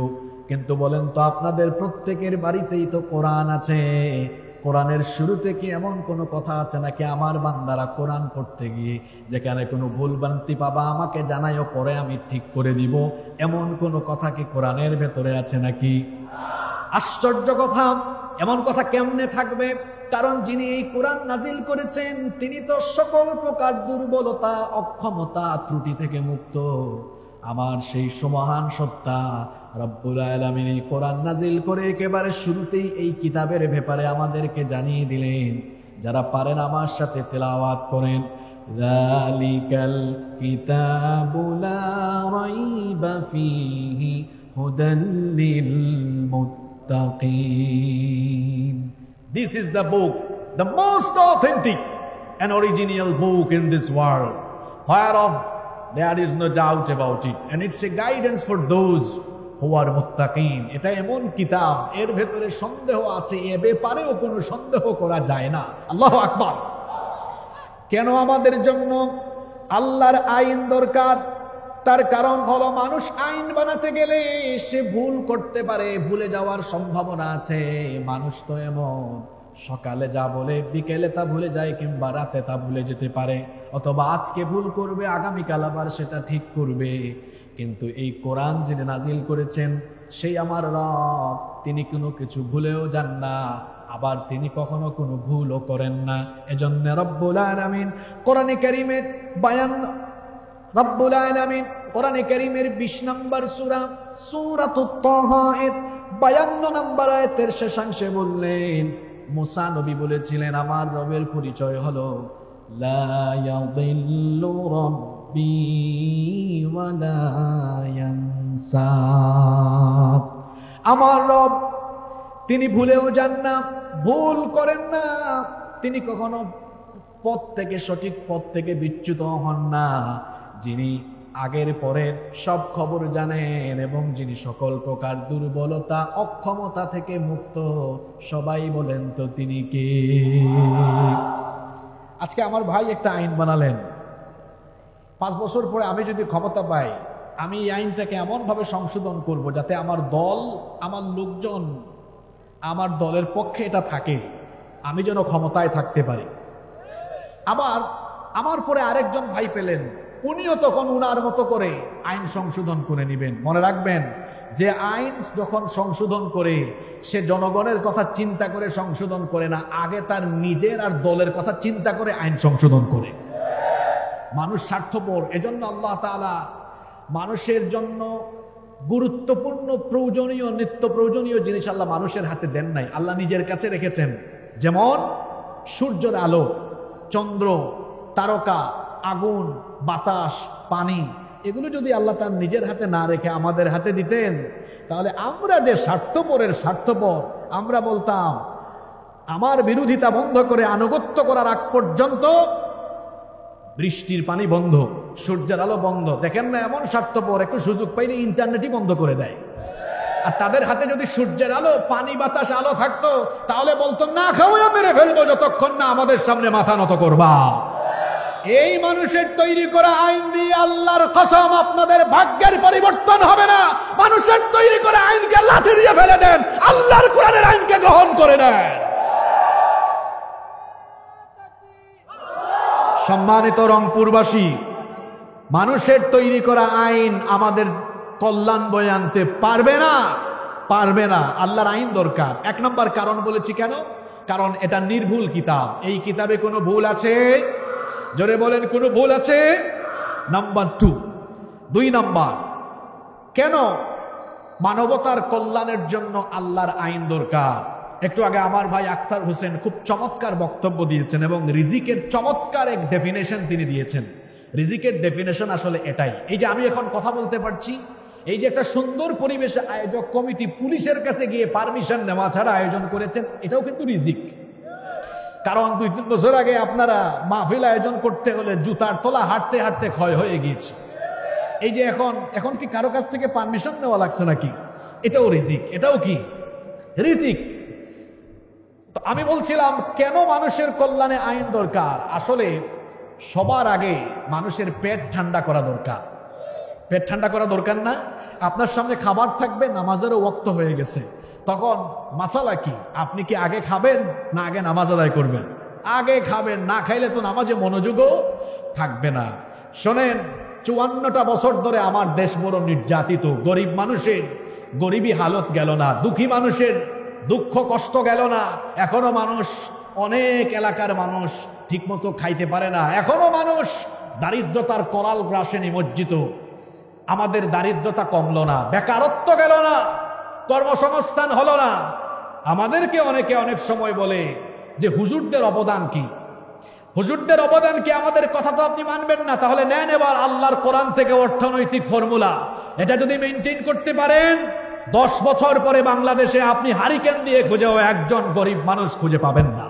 কিন্তু বলেন তো আপনাদের প্রত্যেকের বাড়িতেই তো কোরআন আছে, কোরআনের শুরুতে কি এমন কোনো কথা আছে নাকি আমার বান্দারা কোরআন পড়তে গিয়ে যেখানে কোনো ভুল ভ্রান্তি পাবা আমাকে জানাইও, পরে আমি ঠিক করে দিব, এমন কোনো কথা কি কোরআনের ভেতরে আছে নাকি? আশ্চর্য কথা, এমন কথা কেমনে থাকবে? কারণ যিনি এই কোরআন নাজিল করেছেন তিনি তো সকল প্রকার দুর্বলতা, অক্ষমতা, ত্রুটি থেকে মুক্ত। আমার সেই সুমহান সত্তা রব্বুল আলামিন এই কোরআন নাজিল করে একেবারে শুরুতেই এই কিতাবের ব্যাপারে আমাদেরকে জানিয়ে দিলেন। যারা পারেন আমার সাথে তেলাওয়াত করেন, যালিকাল কিতাবু লা রাইবা ফীহি হুদাল লিল মুত্তাকিন। This is the book, the most authentic and original book in this world, whereof there is no doubt about it, and it's a guidance for those who are muttaqin. এটা এমন কিতাব এর ভেতরে সন্দেহ আছে এ ব্যাপারেও কোনো সন্দেহ করা যায় না। আল্লাহু আকবার। কেন আমাদের জন্য আল্লাহর আইন দরকার? তার কারণ হলো মানুষ আইন বানাতে গেলে সে ভুল করতে পারে, ভুলে যাওয়ার সম্ভাবনা আছে। মানুষ তো এমন, সকালে যা বলে বিকেলে তা ভুলে যায়, কিংবা রাতে তা ভুলে যেতে পারে, অথবা আজকে ভুল করবে আগামীকাল আবার সেটা ঠিক করবে। কিন্তু এই কোরআন যিনি নাজিল করেছেন সেই আমার রব, তিনি কোনো কিছু ভুলেও যান না, আবার তিনি কখনো কোনো ভুলও করেন না। এজন্য রব্বুল আলামিন কোরআনে কারীমের বায়ান, রব্বুল আলামিন কোরআনে কারীমের 20 নম্বর সূরা সূরাতুত তাহা এর 52 নম্বর আয়াতের শেষাংশে বললেন, মুসা নবী বলেছিলেন আমার রবের পরিচয় হলো লা ইয়াদিল্লু রাব্বি ওয়া লা ইয়ানসা। আমার রব তিনি ভুলেও যান না, ভুল করেন না, তিনি কখনো পথ থেকে, সঠিক পথ থেকে বিচ্যুত হন না। যিনি আগের পরের সব খবর জানেন এবং যিনি সকল প্রকার দুর্বলতা, অক্ষমতা থেকে মুক্ত। সবাই বলেন তো তিনি কে? আজকে আমার ভাই একটা আইন বানালেন, 5 বছর পরে আমি যদি ক্ষমতা পাই আমি এই আইনটাকে এমন ভাবে সংশোধন করব যাতে আমার দল, আমার লোকজন, আমার দলের পক্ষে এটা থাকে, আমি যেন ক্ষমতায় থাকতে পারি। আবার আমার পরে আরেকজন ভাই পেলেন, উনিও তখন উনার মতো করে আইন সংশোধন করে নেবেন। মনে রাখবেন যে আইন যখন সংশোধন করে সে জনগণের কথা চিন্তা করে সংশোধন করে না, আগে তার নিজের আর দলের কথা চিন্তা করে আইন সংশোধন করে। মানুষ স্বার্থপর, এজন্য আল্লাহ তাআলা মানুষের জন্য গুরুত্বপূর্ণ, প্রয়োজনীয়, নিত্য প্রয়োজনীয় জিনিস আল্লাহ মানুষের হাতে দেন নাই, আল্লাহ নিজের কাছে রেখেছেন। যেমন সূর্যের আলো, চন্দ্র, তারকা, আগুন, বাতাস, পানি, এগুলো যদি আল্লাহ তার নিজের হাতে না রেখে আমাদের হাতে দিতেন তাহলে আমরা যে স্বার্থপরের স্বার্থপর, আমরা বলতাম আমার বিরোধিতা বন্ধ করে আনুগত্য করার আগ পর্যন্ত বৃষ্টির পানি বন্ধ, সূর্যের আলো বন্ধ। দেখেন না এমন স্বার্থপর, একটু সুযোগ পাইলে ইন্টারনেটই বন্ধ করে দেয়। আর তাদের হাতে যদি সূর্যের আলো, পানি, বাতাস, আলো থাকতো তাহলে বলতো না খাওয়া মেরে ফেলবো যতক্ষণ না আমাদের সামনে মাথা নত করবা। এই মানুষের তৈরি করা আইন দিয়ে আল্লাহর কসম আপনাদের ভাগ্যের পরিবর্তন হবে না। মানুষের তৈরি করা আইনকে লাঠি দিয়ে ফেলে দেন, আল্লাহর কোরআনের আইনকে গ্রহণ করে নেন। সম্মানিত রংপুরবাসী, মানুষের তৈরি করা আইন আমাদের কল্যাণ বয়ে আনতে পারবে না, পারবে না। আল্লাহর আইন দরকার। 1 নম্বর কারণ বলেছি কেন? কারণ এটা নির্ভুল কিতাব। এই কিতাবে কোনো ভুল আছে? জোরে বলেন, কোনো ভুল আছে? নাম্বার 2, 2 নম্বর, কেন মানবতার কল্যাণের জন্য আল্লাহর আইন দরকার। একটু আগে আমার ভাই আখতার হোসেন খুব চমৎকার বক্তব্য দিয়েছেন এবং রিজিকের চমৎকার এক ডেফিনেশন তিনি দিয়েছেন। রিজিকের ডেফিনেশন আসলে এটাই। এই যে আমি এখন কথা বলতে পারছি, এই যে একটা সুন্দর পরিবেশে আয়োজক কমিটি পুলিশের কাছে গিয়ে পারমিশন নেওয়া ছাড়া আয়োজন করেছেন, এটাও কিন্তু রিজিক। কারণ 2-3 বছর আগে আপনারা মাহফিল আয়োজন করতে হলে জুতার তলা হাঁটতে হাঁটতে ক্ষয় হয়ে গিয়েছে। এই যে এখন কি কারো কাছ থেকে পারমিশন নেওয়া লাগছে নাকি? এটাও রিজিক। এটাও কি রিজিক? তো আমি বলছিলাম কেন মানুষের কল্যাণে আইন দরকার। আসলে সবার আগে মানুষের পেট ঠান্ডা করা দরকার। পেট ঠান্ডা করা দরকার না? আপনার সামনে খাবার থাকবে, নামাজেরও ওয়াক্ত হয়ে গেছে, তখন মাসালা কি? আপনি কি আগে খাবেন না আগে নামাজ আদায় করবেন? আগে খাবেন, না খাইলে তো নামাজে মনোযোগও থাকবে না। শোনেন, 54টা বছর ধরে আমার দেশ বড় নির্যাতিত। গরিব মানুষের গরিবী হালত গেল না, দুঃখী মানুষের দুঃখ কষ্ট গেল না। এখনো মানুষ, অনেক এলাকার মানুষ ঠিকমতো খাইতে পারে না। এখনো মানুষ দারিদ্রতার করাল গ্রাসে নিমজ্জিত। আমাদের দারিদ্রতা কমলো না, বেকারত্ব গেল না, কর্মসংস্থান হলো না। আমাদেরকে অনেকে অনেক সময় বলে যে হুজুরদের অবদান কি? হুজুরদের অবদান কি? আমাদের কথা তো আপনি মানবেন না, তাহলে নেন এবার আল্লাহর কোরআন থেকে অর্থনৈতিক ফর্মুলা। এটা যদি মেনটেন করতে পারেন, 10 বছর পরে বাংলাদেশে আপনি হারিকেন দিয়ে খুঁজেও একজন গরিব মানুষ খুঁজে পাবেন না।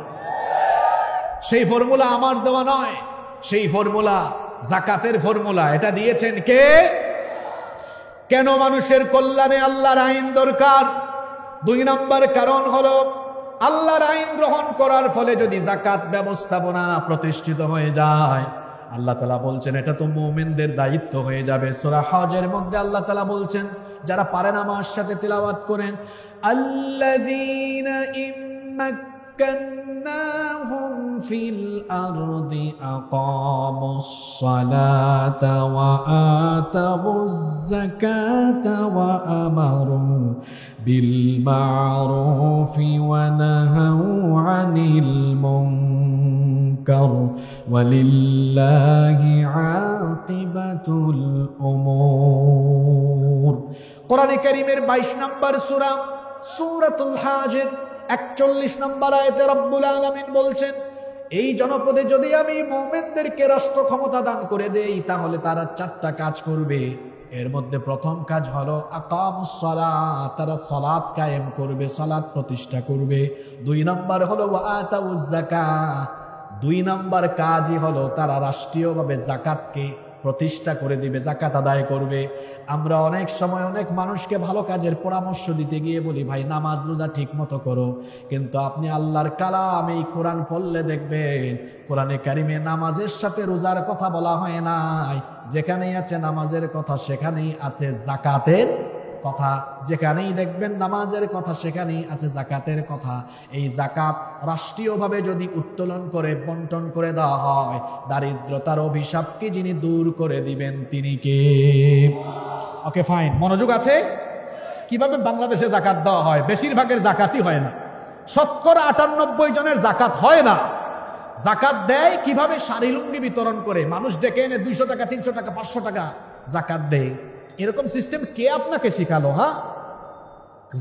সেই ফর্মুলা আমার দেওয়া নয়, সেই ফর্মুলা যাকাতের ফর্মুলা। এটা দিয়েছেন কে? কেন মানুষের কল্যাণে আল্লাহর আইন দরকার? 2 নম্বর কারণ হলো, আল্লাহর আইন গ্রহণ করার ফলে যদি যাকাত ব্যবস্থাপনা প্রতিষ্ঠিত হয়ে যায়, আল্লাহ তাআলা বলছেন এটা তো মুমিনদের দায়িত্ব হয়ে যাবে। সূরা হজের মধ্যে আল্লাহ তাআলা বলছেন, যারা পারেন আমার সাথে তিলাওয়াত করেন, আল্লাযীনা ইম্মাক্কান্নাহুম ফিল আরদি আকামুস সালাতা ওয়া আতাউয যাকাতা ওয়া আমারু বিল মা'রুফি ওয়া নাহাউ আনিল মুনকার ওয়ালিল্লাহি আকিবাতুল উমুর। কোরআনে কারীমের 22 নম্বর সূরা সূরাতুল হাজর 41 নম্বর আয়াতে রব্বুল আলামিন বলছেন, এই জনপদে যদি আমি মুমিনদেরকে রাষ্ট্র ক্ষমতা দান করে দেই, তাহলে তারা 4টা কাজ করবে। এর মধ্যে প্রথম কাজ হলো আকামুস সালাত, তারা সালাত কায়েম করবে, সালাত প্রতিষ্ঠা করবে। 2 নম্বর হলো ওয়া আতাউয যাকাত, 2 নম্বর কাজই হলো তারা রাষ্ট্রীয়ভাবে যাকাতকে প্রতিষ্ঠা করে দিবে, যাকাত আদায় করবে। আমরা অনেক সময় অনেক মানুষকে ভালো কাজের পরামর্শ দিতে গিয়ে বলি, ভাই নামাজ রোজা ঠিক মতো করো, কিন্তু আপনি আল্লাহর কালাম এই কোরআন পড়লে দেখবেন কোরআনে কারিমে নামাজের সাথে রোজার কথা বলা হয় নাই। যেখানেই আছে নামাজের কথা সেখানেই আছে যাকাতের কথা, যেখানেই দেখবেন নামাজের কথা সেখানেই আছে যাকাতের কথা। এই যাকাত রাষ্ট্রীয়ভাবে যদি উত্তোলন করে বন্টন করে দেওয়া হয়, দারিদ্রতার অভিশাপকে যিনি দূর করে দিবেন তিনি কে? ওকে ফাইন, মনোযোগ আছে? কিভাবে বাংলাদেশে যাকাত দেওয়া হয়? বেশিরভাগের যাকাতই হয় না, 98% জনের যাকাত হয় না। যাকাত দেয় কিভাবে? শাড়ি লুঙ্গি বিতরণ করে, মানুষ ডেকে এনে 200 টাকা 300 টাকা 500 টাকা যাকাত দেয়। এরকম সিস্টেম কে আপনাকে শিখালো? হ্যাঁ,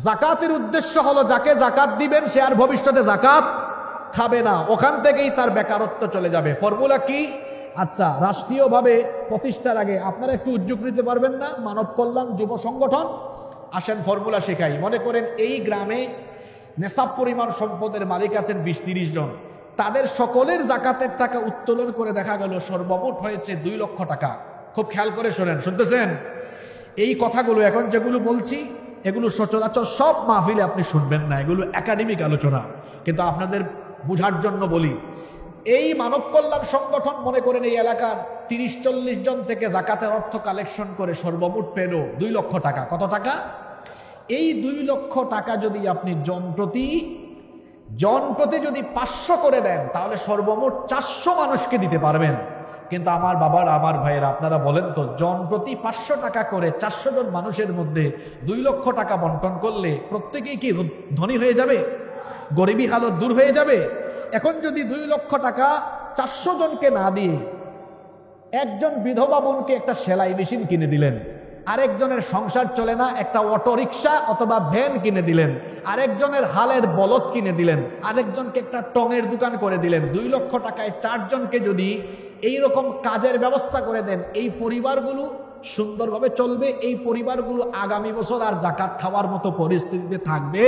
যাকাতের উদ্দেশ্য হলো যাকে যাকাত দিবেন সে আর ভবিষ্যতে যাকাত খাবে না, ওখান থেকেই তার বেকারত্ব চলে যাবে। ফর্মুলা কি? আচ্ছা, রাষ্ট্রীয়ভাবে প্রতিষ্ঠার আগে আপনারা একটু উদ্যোগ নিতে পারবেন না? মানব কল্যাণ যুব সংগঠন, আসেন ফর্মুলা শেখাই। মনে করেন এই গ্রামে নেশাব পরিমাণ সম্পদের মালিক আছেন 20-30 জন, তাদের সকলের যাকাতের টাকা উত্তোলন করে দেখা গেল সর্বমোট হয়েছে 2 লক্ষ টাকা। খুব খেয়াল করে শোনেন, শুনতেছেন? এই কথাগুলো এখন যেগুলো বলছি এগুলো সচরাচর সব মাহফিলে আপনি শুনবেন না, এগুলো একাডেমিক আলোচনা, কিন্তু আপনাদের বুঝার জন্য বলি। এই মানব কল্যাণ সংগঠন মনে করেন এই এলাকার 30-40 জন থেকে যাকাতের অর্থ কালেকশন করে সর্বমোট পেল 2 লক্ষ টাকা। কত টাকা? এই 2 লক্ষ টাকা যদি আপনি জনপ্রতি যদি 500 করে দেন, তাহলে সর্বমোট 400 মানুষকে দিতে পারবেন। কিন্তু আমার বাবার, আমার ভাইয়েরা, আপনারা বলেন তো, জনপ্রতি 500 টাকা করে 400 জন মানুষের মধ্যে 2 লক্ষ টাকা বন্টন করলে প্রত্যেকেই কি ধনী হয়ে যাবে? গরিবী হালত দূর হয়ে যাবে? এখন যদি 2 লক্ষ টাকা 400 জনকে না দিয়ে একজন বিধবা বোনকে একটা সেলাই মেশিন কিনে দিলেন, আরেকজনের সংসার চলে না, একটা অটো রিক্সা অথবা ভ্যান কিনে দিলেন, আরেকজনের হালের বলদ কিনে দিলেন, আরেকজনকে একটা টঙের দোকান করে দিলেন, 2 লক্ষ টাকায় 4 জনকে যদি এইরকম কাজের ব্যবস্থা করে দেন, এই পরিবারগুলো সুন্দরভাবে চলবে। এই পরিবারগুলো আগামী বছর আর জাকাত খাওয়ার মতো পরিস্থিতিতে থাকবে?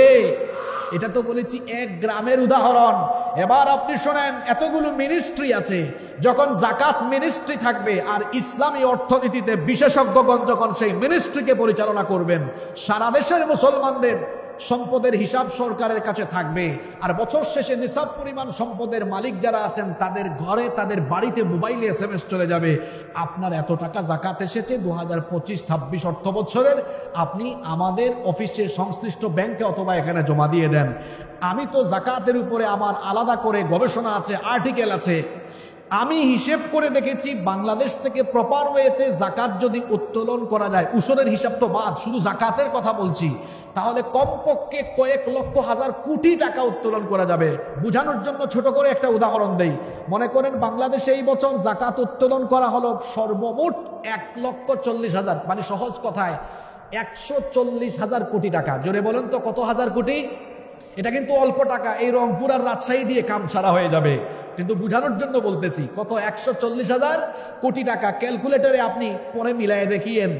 এটা তো বলেছি এক গ্রামের উদাহরণ। এবার আপনি শোনেন, এতগুলো মিনিস্ট্রি আছে, যখন জাকাত মিনিস্ট্রি থাকবে আর ইসলামী অর্থনীতিতে বিশেষজ্ঞগণ যখন সেই মিনিস্ট্রিকে পরিচালনা করবেন, সারা দেশের মুসলমানদের সম্পদের হিসাব সরকারের কাছে থাকবে, আর বছর শেষে নিসাব পরিমাণ সম্পদের মালিক যারা আছেন তাদের ঘরে, তাদের বাড়িতে মোবাইলে SMS চলে যাবে, আপনার এত টাকা জাকাত এসেছে 2025-26 অর্থ বছরের, আপনি আমাদের অফিসে সংশ্লিষ্ট ব্যাংকে অথবা এখানে জমা দিয়ে দেন। আমি তো জাকাতের উপরে আমার আলাদা করে গবেষণা আছে, আর্টিকেল আছে। আমি হিসেব করে দেখেছি, বাংলাদেশ থেকে প্রপার ওয়েতে জাকাত যদি উত্তোলন করা যায়, উসুরের হিসাব তো বাদ, শুধু জাকাতের কথা বলছি, তাহলে কমপক্ষে কয়েক লক্ষ হাজার কোটি টাকা উত্তোলন করা যাবে। বুঝানোর জন্য ছোট করে একটা উদাহরণ দেই। মনে করেন বাংলাদেশে এই বছর জাকাত উত্তোলন করা হলো সর্বমোট 1,40,000, মানে সহজ কথায় 140,000 কোটি টাকা। জোরে বলেন তো কত হাজার কোটি? এটা কিন্তু অল্প টাকা, এই রংপুর আর রাজশাহী দিয়ে কাম সারা হয়ে যাবে, কিন্তু বুঝানোর জন্য বলতেছি কত, 140,000 কোটি টাকা। ক্যালকুলেটরে আপনি পরে মিলাই দেখিয়েন,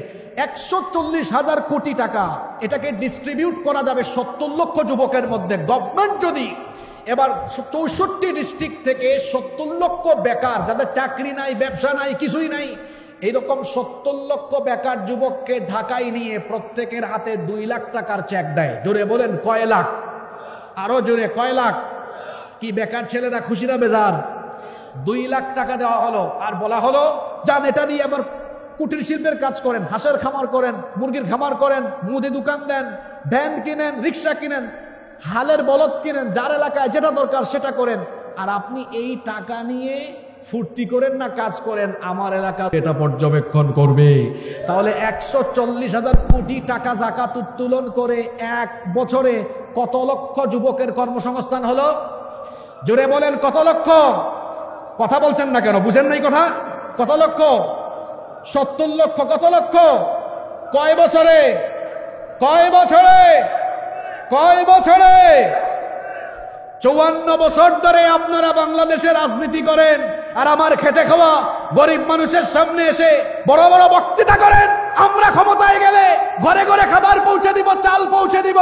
140,000 কোটি টাকা, এটাকে ডিস্ট্রিবিউট করা যাবে 70 লক্ষ যুবকের মধ্যে। গভর্নমেন্ট যদি এবার 64 ডিস্ট্রিক্ট থেকে 70 লক্ষ বেকার, যাদের চাকরি নাই, ব্যবসা নাই, কিছুই নাই, এইরকম 70 লক্ষ বেকার যুবককে ঢাকায় নিয়ে প্রত্যেকের হাতে 2 লাখ টাকার চেক দেয়, জোরে বলেন কয় লাখ? আরো জোরে, কয় লাখ? কি বেকার ছেলেরা খুশি না বেজার? 2 লাখ টাকা দেওয়া হলো, আর বলা হলো যান এটা দিয়ে আবার কুটির শিল্পের কাজ করেন, হাঁসের খামার করেন, মুরগির খামার করেন, মুদি দোকান দেন, ভ্যান কিনেন, রিক্সা কিনেন, হালের বলদ কিনেন, যার এলাকায় যেটা দরকার সেটা করেন। আর আপনি এই টাকা নিয়ে ফুর্তি করেন না কাজ করেন, আমার এলাকা এটা পর্যবেক্ষণ করবে। তাহলে 140,000 কোটি টাকা জাকাত উত্তোলন করে এক বছরে কত লক্ষ যুবকের কর্মসংস্থান হলো? জোরে বলেন কত লক্ষ? কথা বলছেন না কেন? বুঝেন নাই কথা? কত লক্ষ? 70 লক্ষ। কত লক্ষ? কয় বছরে? কয় বছরে? কয় বছরে? 54 বছর ধরে আপনারা বাংলাদেশে রাজনীতি করেন, আর আমার খেটে খাওয়া গরিব মানুষের সামনে এসে বড় বড় বক্তৃতা করেন, আমরা ক্ষমতায় গেলে ঘরে ঘরে খাবার পৌঁছে দিব, চাল পৌঁছে দিব,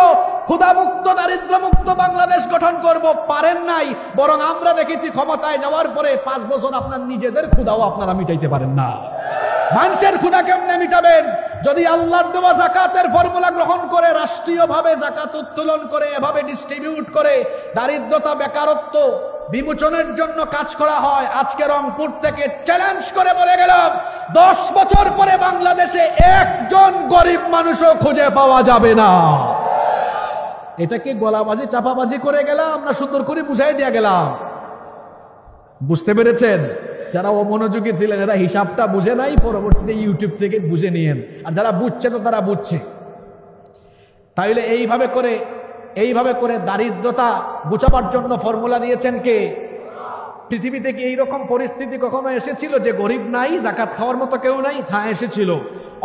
ক্ষুধামুক্ত দারিদ্র্যমুক্ত বাংলাদেশ গঠন করব। পারেন নাই, বরং আমরা দেখেছি ক্ষমতায় যাওয়ার পরে 5 বছর আপনার নিজেদের ক্ষুধাও আপনারা মিটাইতে পারেন না। মানুষের ক্ষুধা কেমনে মিটাবেন? যদি আল্লাহর দেওয়া জাকাতের ফর্মুলা গ্রহণ করে রাষ্ট্রীয়ভাবে জাকাত উত্তোলন করে এভাবে ডিস্ট্রিবিউট করে দারিদ্রতা বেকারত্ব বিমোচনের জন্য কাজ করা হয়। আজকে রংপুর থেকে চ্যালেঞ্জ করে বলে গেলাম, 10 বছর পরে বাংলাদেশে একজন গরিব মানুষও খুঁজে পাওয়া যাবে না। এটা কি গলাবাজি চাপাবাজি করে গেলাম না সুন্দর করে বুঝাই দিয়ে গেলাম? বুঝতে পেরেছেন? যারা অমনোযোগী ছিলেন এরা হিসাবটা বুঝে নাই, পরবর্তীতে ইউটিউব থেকে বুঝে নিয়েন, আর যারা বুঝছে তো তারা বুঝছে। তাইলে এইভাবে করে দারিদ্রতা ঘুচাবার জন্য ফর্মুলা দিয়েছেন কে? পৃথিবীতে কি এইরকম পরিস্থিতি কখনো এসেছিল যে গরিব নাই, জাকাত খাওয়ার মতো কেউ নাই? হ্যাঁ এসেছিল।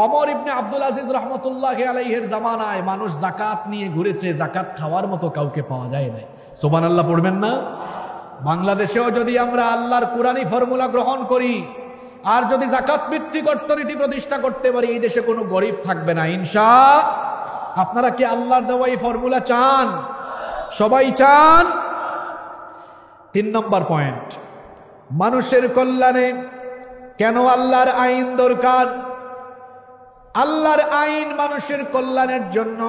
ওমর ইবনে আব্দুল আজিজ রহমতুল্লাহি আলাইহির জামানায় মানুষ জাকাত নিয়ে ঘুরেছে, জাকাত খাওয়ার মতো কাউকে পাওয়া যায় নাই। সুবহানাল্লাহ পড়বেন না? বাংলাদেশেও যদি আমরা আল্লাহর কুরআনী ফর্মুলা গ্রহণ করি আর যদি জাকাত ভিত্তিক অর্থনীতি প্রতিষ্ঠা করতে পারি, এই দেশে কোনো গরিব থাকবে না ইনশাআল্লাহ। আপনারা কি আল্লাহর দেওয়া এই ফর্মুলা চান? সবাই চান? 3 নম্বর পয়েন্ট, মানুষের কল্যাণে কেন আল্লাহর আইন দরকার? আল্লাহর আইন মানুষের কল্যাণের জন্য।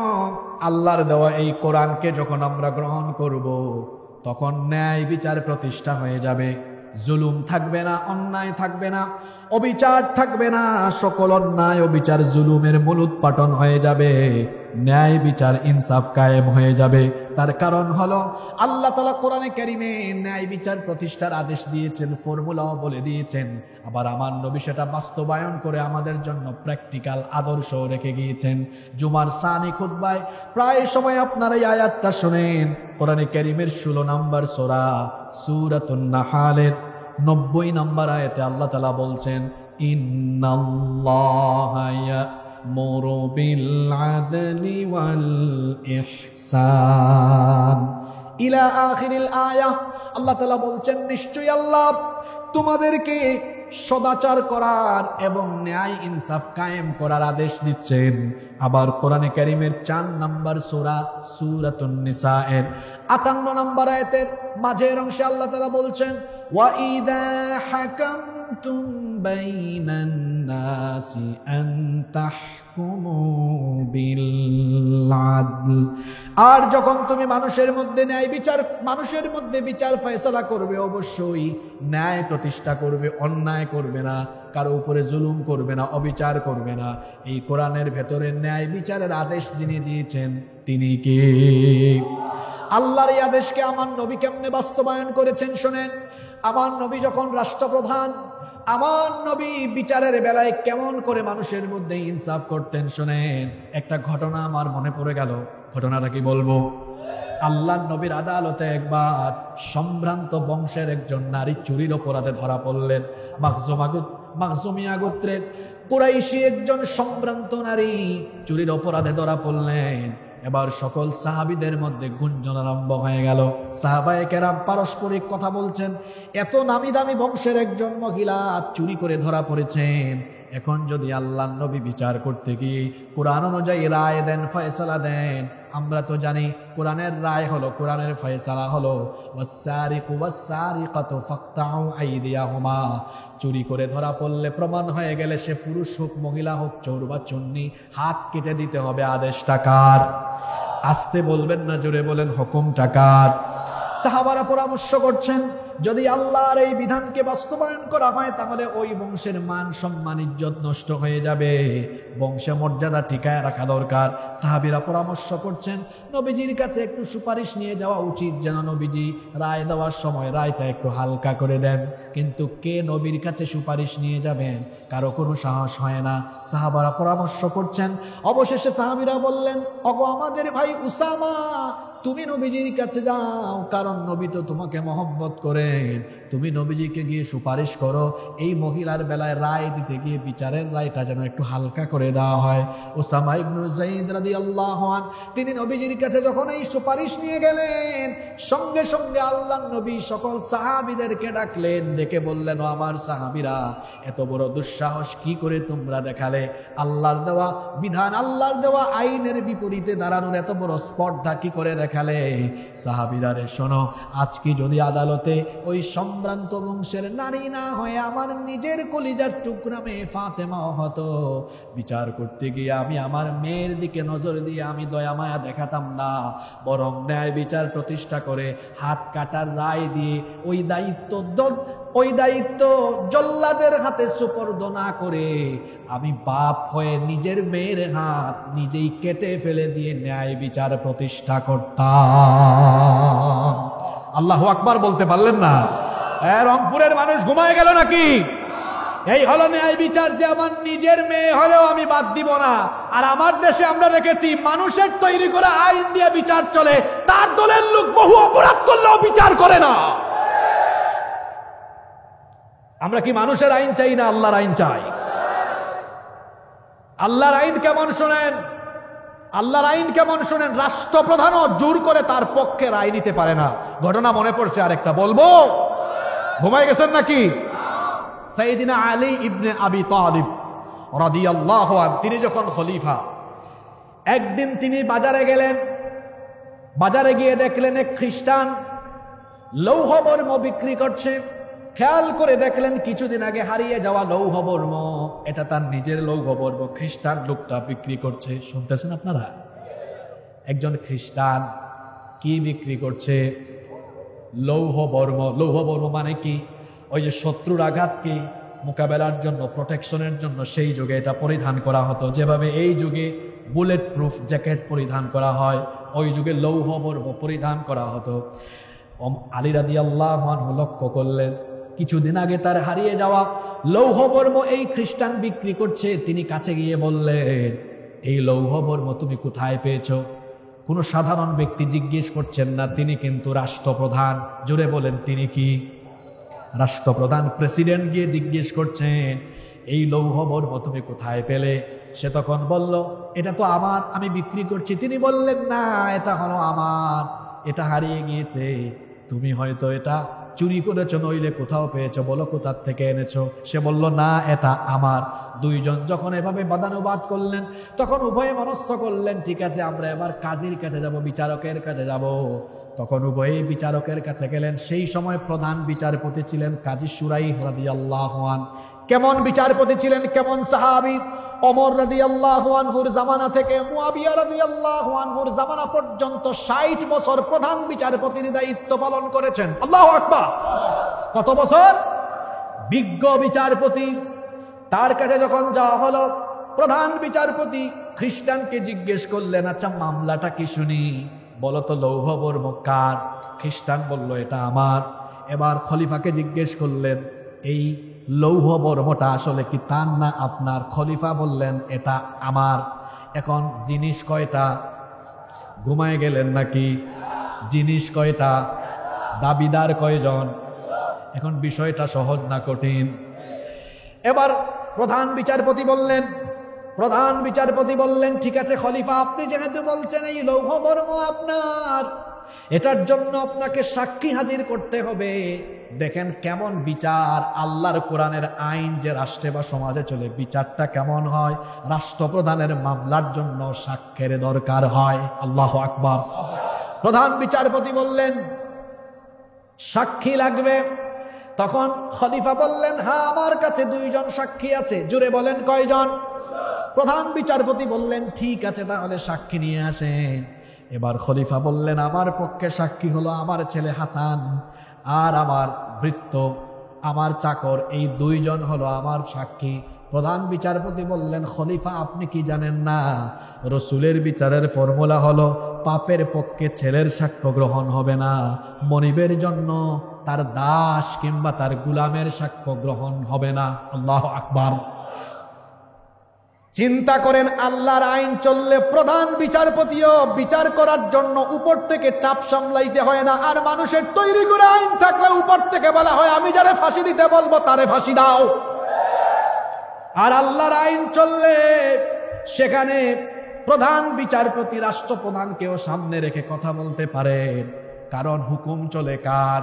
আল্লাহর দেওয়া এই কোরআনকে যখন আমরা গ্রহণ করব, তখন ন্যায় বিচার প্রতিষ্ঠা হয়ে যাবে, জুলুম থাকবে না, অন্যায় থাকবে না, অবিচার থাকবে না। সকল অন্যায় অবিচার জুলুমের মূলোৎপাটন হয়ে যাবে, ন্যায় বিচার ইনসাফ কায়েম হয়ে যাবে। তার কারণ হলো আল্লাহ তাআলা কোরআনে কারিমে ন্যায় বিচার প্রতিষ্ঠার আদেশ দিয়েছেন, ফর্মুলাও বলে দিয়েছেন। আবার আমার নবী সেটা বাস্তবায়ন করে আমাদের জন্য প্র্যাকটিক্যাল আদর্শ রেখে গিয়েছেন। জুমার সানি খুতবায় প্রায় সময় আপনারা এই আয়াতটা শুনেন। কোরআনে কারিমের 16 নম্বর সূরা সূরাতুন নাহালের 90 নম্বর আয়াতে আল্লাহ তাআলা বলছেন, ইন্নাল্লাহা না'মুরু বিল আদলি ওয়াল ইহসান ইলা আখিরিল আয়াহ। আল্লাহ তাআলা বলছেন নিশ্চয়ই আল্লাহ তোমাদেরকে সদাচার করার এবং ন্যায় ইনসাফ কায়েম করার আদেশ দিচ্ছেন। আবার কোরআনে কারীমের 4 নম্বর সূরা সূরাতুন নিসা এর 58 নম্বর আয়াতের মাঝের অংশে আল্লাহ তাআলা বলছেন ওয়া ইযা হাকামতুম বাইনান নাসি আন তাহকুমু বিল আদল। আর যখন তুমি মানুষের মধ্যে মানুষের মধ্যে বিচার ফয়সালা করবে, অবশ্যই ন্যায় প্রতিষ্ঠা করবে, অন্যায় করবে না, কারো উপরে জুলুম করবে না, অবিচার করবে না। এই কোরআনের ভেতরে ন্যায় বিচারের আদেশ যিনি দিয়েছেন তিনি কে? আল্লাহর এই আদেশকে আমার নবী কেমনে বাস্তবায়ন করেছেন শোনেন। আমার নবী যখন রাষ্ট্রপ্রধান, আমার নবী বিচারের বেলায় কেমন করে মানুষের মধ্যে ইনসাফ করতেন শোনেন। একটা ঘটনা আমার মনে পড়ে গেল, ঘটনাটা কি বলবো? আল্লাহর নবীর আদালতে একবার সম্ভ্রান্ত বংশের একজন নারী চুরির অপরাধে ধরা পড়লেন। মাখজুমিয়া গোত্রের কুরাইশি একজন সম্ভ্রান্ত নারী চুরির অপরাধে ধরা পড়লেন। এবার সকল সাহাবীদের মধ্যে গুঞ্জন আরম্ভ হয়ে গেল। সাহাবায়ে কেরাম পারস্পরিক কথা বলছেন, এত নামি দামি বংশের একজন মহিলা চুরি করে ধরা পড়েছেন, এখন যদি আল্লাহর নবী বিচার করতে গিয়ে কোরআন অনুযায়ী রায় দেন, ফয়সালা দেন, আমরা তো জানি কোরআনের রায় হলো, কোরআনের ফয়সালা হলো ওয়াসসারিকু ওয়াসসারিকাতু ফাকতাউ আইদিয়াহুমা। চুরি করে ধরা পড়লে, প্রমাণ হয়ে গেলে, সে পুরুষ হোক মহিলা হোক, চোর বা চুন্নি, হাত কেটে দিতে হবে। আদেশটা কার? আসতে বলবেন না, জোরে বলেন, হুকুমটা কার? সাহাবারা পরামর্শ করছেন যদি আল্লাহর এই বিধানকে বাস্তবায়ন করা হয় তাহলে ওই বংশের মান সম্মান ইজ্জত নষ্ট হয়ে যাবে, বংশে মর্যাদা টিকায় রাখা দরকার। সাহাবীরা পরামর্শ করছেন নবীজির কাছে একটু সুপারিশ নিয়ে যাওয়া উচিত, যেন নবীজি রায় দেওয়ার সময় রায়টা একটু হালকা করে দেন। কিন্তু কে নবীর কাছে সুপারিশ নিয়ে যাবেন? কারো কোনো সাহস হয় না। সাহাবারা পরামর্শ করছেন। অবশেষে সাহাবীরা বললেন, ওগো আমাদের ভাই উসামা, তুমি নবীজির কাছে যাও, কারণ নবী তো তোমাকে মহব্বত করেন। তুমি নবীজিকে গিয়ে সুপারিশ করো, এই মহিলার বেলায় রায় দিতে গিয়ে বিচারের রায়টা যেন একটু হালকা করে দেওয়া হয়। উসামা ইবনে যায়েদ রাদিয়াল্লাহু আনহু তিনি নবীজির কাছে যখন এই সুপারিশ নিয়ে গেলেন, সঙ্গে সঙ্গে আল্লাহর নবী সকল সাহাবীদেরকে ডাকলেন, ডেকে বললেন, ও আমার সাহাবীরা, এত বড় দুঃসাহস কি করে তোমরা দেখালে? আল্লাহর দেওয়া বিধান, আল্লাহর দেওয়া আইনের বিপরীতে দাঁড়ানোর এত বড় স্পর্ধা কি করে দেখালে? সাহাবীরা রে শোনো, আজকে যদি আদালতে ওই সম্ভ্রান্ত বংশের নারী না হয়ে আমার নিজের কলিজার টুকরা মেয়ে ফাতেমা হতো, বিচার করতে গিয়ে আমি আমার মেয়ের দিকে নজর দিয়ে আমি দয়া মায়া দেখাতাম না, বরং ন্যায় বিচার প্রতিষ্ঠা করে হাত কাটার রায় দিয়ে ওই দায়িত্ব জল্লাদের হাতে সুপর্দ না করে আমি বাপ হয়ে নিজের মেয়ের হাত নিজেই কেটে ফেলে দিয়ে ন্যায় বিচার প্রতিষ্ঠা করতাম। আল্লাহু আকবার বলতে পারলেন না? রংপুরের মানুষ ঘুমায় গেল নাকি? এই হলো ন্যায় বিচার, যে আমার নিজের মেয়ে হলেও আমি বাদ দিব না। আর আমার দেশে আমরা দেখেছি মানুষের তৈরি করা আইন দিয়ে বিচার চলে, তার দলের লোক বহু অপরাধ করলেও বিচার করে না। আমরা কি মানুষের আইন চাই না আল্লাহর আইন চাই? আল্লাহর আইন কেমন শোনেন, আল্লাহর আইন কেমন শোনেন। রাষ্ট্রপ্রধানও জোর করে তার পক্ষে রায় নিতে পারে না। ঘটনা মনে পড়ছে আরেকটা, বলবো? ঘুমাই গেছেন নাকি? সাইয়েদিনা আলী ইবনে আবি তালিব রাদিয়াল্লাহু আনহু তিনি যখন খলিফা, একদিন তিনি বাজারে গেলেন। বাজারে গিয়ে দেখলেন এক খ্রিস্টান লৌহবর্ম বিক্রি করছে। খেয়াল করে দেখলেন কিছুদিন আগে হারিয়ে যাওয়া লৌহবর্ম, এটা তার নিজের লৌহবর্ম, খ্রিস্টান লোকটা বিক্রি করছে। শুনতেছেন আপনারা? একজন খ্রিস্টান কি বিক্রি করছে? লৌহবর্ম। লৌহবর্ম মানে কি? ওই যে শত্রুর আঘাতকে মোকাবেলার জন্য, প্রোটেকশনের জন্য সেই যুগে এটা পরিধান করা হতো। যেভাবে এই যুগে বুলেট প্রুফ জ্যাকেট পরিধান করা হয়, ওই যুগে লৌহবর্ম পরিধান করা হতো। আলী রাদিয়াল্লাহু আনহু লক্ষ্য করলেন কিছুদিন আগে তার হারিয়ে যাওয়া লৌহবর্ম এই খ্রিস্টান বিক্রি করছে। তিনি কাছে গিয়ে বললেন, এই লৌহবর্ম তুমি কোথায় পেয়েছো? কোনো সাধারণ ব্যক্তি জিজ্ঞেস করছেন না, তিনি কিন্তু রাষ্ট্রপ্রধান। জোরে বলেন, তিনি কি? রাষ্ট্রপ্রধান, প্রেসিডেন্ট গিয়ে জিজ্ঞেস করছেন, এই লৌহবর্ম তুমি কোথায় পেলে? সে তখন বলল, এটা তো আমার, আমি বিক্রি করছি। তিনি বললেন, না, এটা হলো আমার, এটা হারিয়ে গিয়েছে, তুমি হয়তো এটা চুরি করেছো, নইলে কোথাও পেয়েছো, বলো কোথার থেকে এনেছো। সে বলল, না, এটা আমার। দুইজন যখন এভাবে বাদানুবাদ করলেন, তখন উভয়ে মনস্থ করলেন, ঠিক আছে, আমরা এবার কাজীর কাছে যাব, বিচারকের কাছে যাব। তখন উভয়ে বিচারকের কাছে গেলেন। সেই সময় প্রধান বিচারপতি ছিলেন কাজী শুরাইহ রাদিয়াল্লাহু আনহু। কেমন বিচারপতি ছিলেন, কেমন সাহাবী! ওমর রাদিয়াল্লাহু আনহুর জামানা থেকে মুয়াবিয়া রাদিয়াল্লাহু আনহুর জামানা পর্যন্ত 60 বছর প্রধান বিচারপতির দায়িত্ব পালন করেছেন। আল্লাহু আকবার! কত বছর? বিজ্ঞ বিচারপতি। তার কাছে যখন যাওয়া হলো, প্রধান বিচারপতি খ্রিস্টানকে জিজ্ঞেস করলেন, আচ্ছা, মামলাটা কি শুনি, বলো তো লৌহ বর্ম কার? খ্রিস্টান বলল, এটা আমার। এবার খলিফাকে জিজ্ঞেস করলেন, এই লৌহ বর্মটা আসলে কি তার না আপনার? খলিফা বললেন, এটা আমার। এখন জিনিস কয়টা? ঘুমায় গেলেন নাকি? জিনিস কয়টা? দাবিদার কয়জন? এখন বিষয়টা সহজ না কঠিন? এবার প্রধান বিচারপতি বললেন, ঠিক আছে খলিফা, আপনি যেহেতু বলছেন এই লৌহ বর্ম আপনার, এটার জন্য আপনাকে সাক্ষী হাজির করতে হবে। দেখেন কেমন বিচার, আল্লাহর কোরআনের আইন যে রাষ্ট্রে বা সমাজে চলে, বিচারটা কেমন হয়। রাষ্ট্রপ্রধানের মামলার জন্য সাক্ষীর দরকার হয়। আল্লাহু আকবার! প্রধান বিচারপতি বললেন, সাক্ষী লাগবে। তখন খলিফা বললেন, হ্যাঁ, আমার কাছে 2 জন সাক্ষী আছে। জুড়ে বলেন, কয়জন? প্রধান বিচারপতি বললেন, ঠিক আছে, তাহলে সাক্ষী নিয়ে আসেন। এবার খলিফা বললেন, আমার পক্ষে সাক্ষী হলো আমার ছেলে হাসান আর আমার ভৃত্য, আমার চাকর, এই 2 জন হলো আমার সাক্ষী। প্রধান বিচারপতি বললেন, খলিফা, আপনি কি জানেন না রসুলের বিচারের ফর্মুলা হলো পাপের পক্ষে ছেলের সাক্ষ্য গ্রহণ হবে না, মনিবের জন্য তার দাস কিংবা তার গুলামের সাক্ষ্য গ্রহণ হবে না। আল্লাহু আকবার! চিন্তা করেন, আল্লাহর আইন চললে প্রধান বিচারপতিও বিচার করার জন্য উপর থেকে চাপ সামলাইতে হয় না। আর মানুষের তৈরি করে আইন থাকলে উপর থেকে বলা হয়, আমি যারে ফাঁসি দিতে বলবো তারে ফাঁসি দাও। আর আল্লাহর আইন চললে সেখানে প্রধান বিচারপতি রাষ্ট্রপ্রধানকেও সামনে রেখে কথা বলতে পারেন, কারণ হুকুম চলে কার?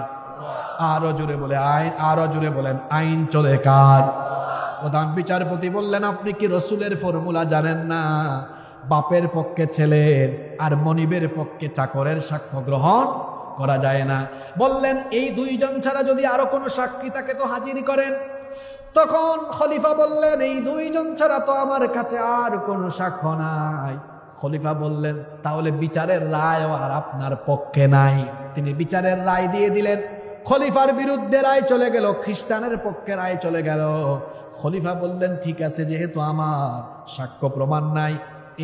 আরো জোরে বলে আইন, আরো জোরে বলেন, আইন চলে কার? প্রধান বিচারপতি বললেন, আপনি কি রসুলের ফর্মুলা জানেন না? বাপের পক্ষে ছেলের আর মনিবের পক্ষে চাকরের সাক্ষ্য গ্রহণ করা যায় না। বললেন, এই 2 জন ছাড়া যদি আরো কোনো সাক্ষী থাকে তো হাজির করেন। তখন খলিফা বললেন, এই 2 জন ছাড়া তো আমার কাছে আর কোনো সাক্ষ্য নাই। খলিফা বললেন, তাহলে বিচারের রায় আর আপনার পক্ষে নাই। তিনি বিচারের রায় দিয়ে দিলেন। খলিফার বিরুদ্ধে রায় চলে গেল, খ্রিস্টানের পক্ষে রায় চলে গেল। খলিফা বললেন, ঠিক আছে, যেহেতু আমার সাক্ষ্য প্রমাণ নাই,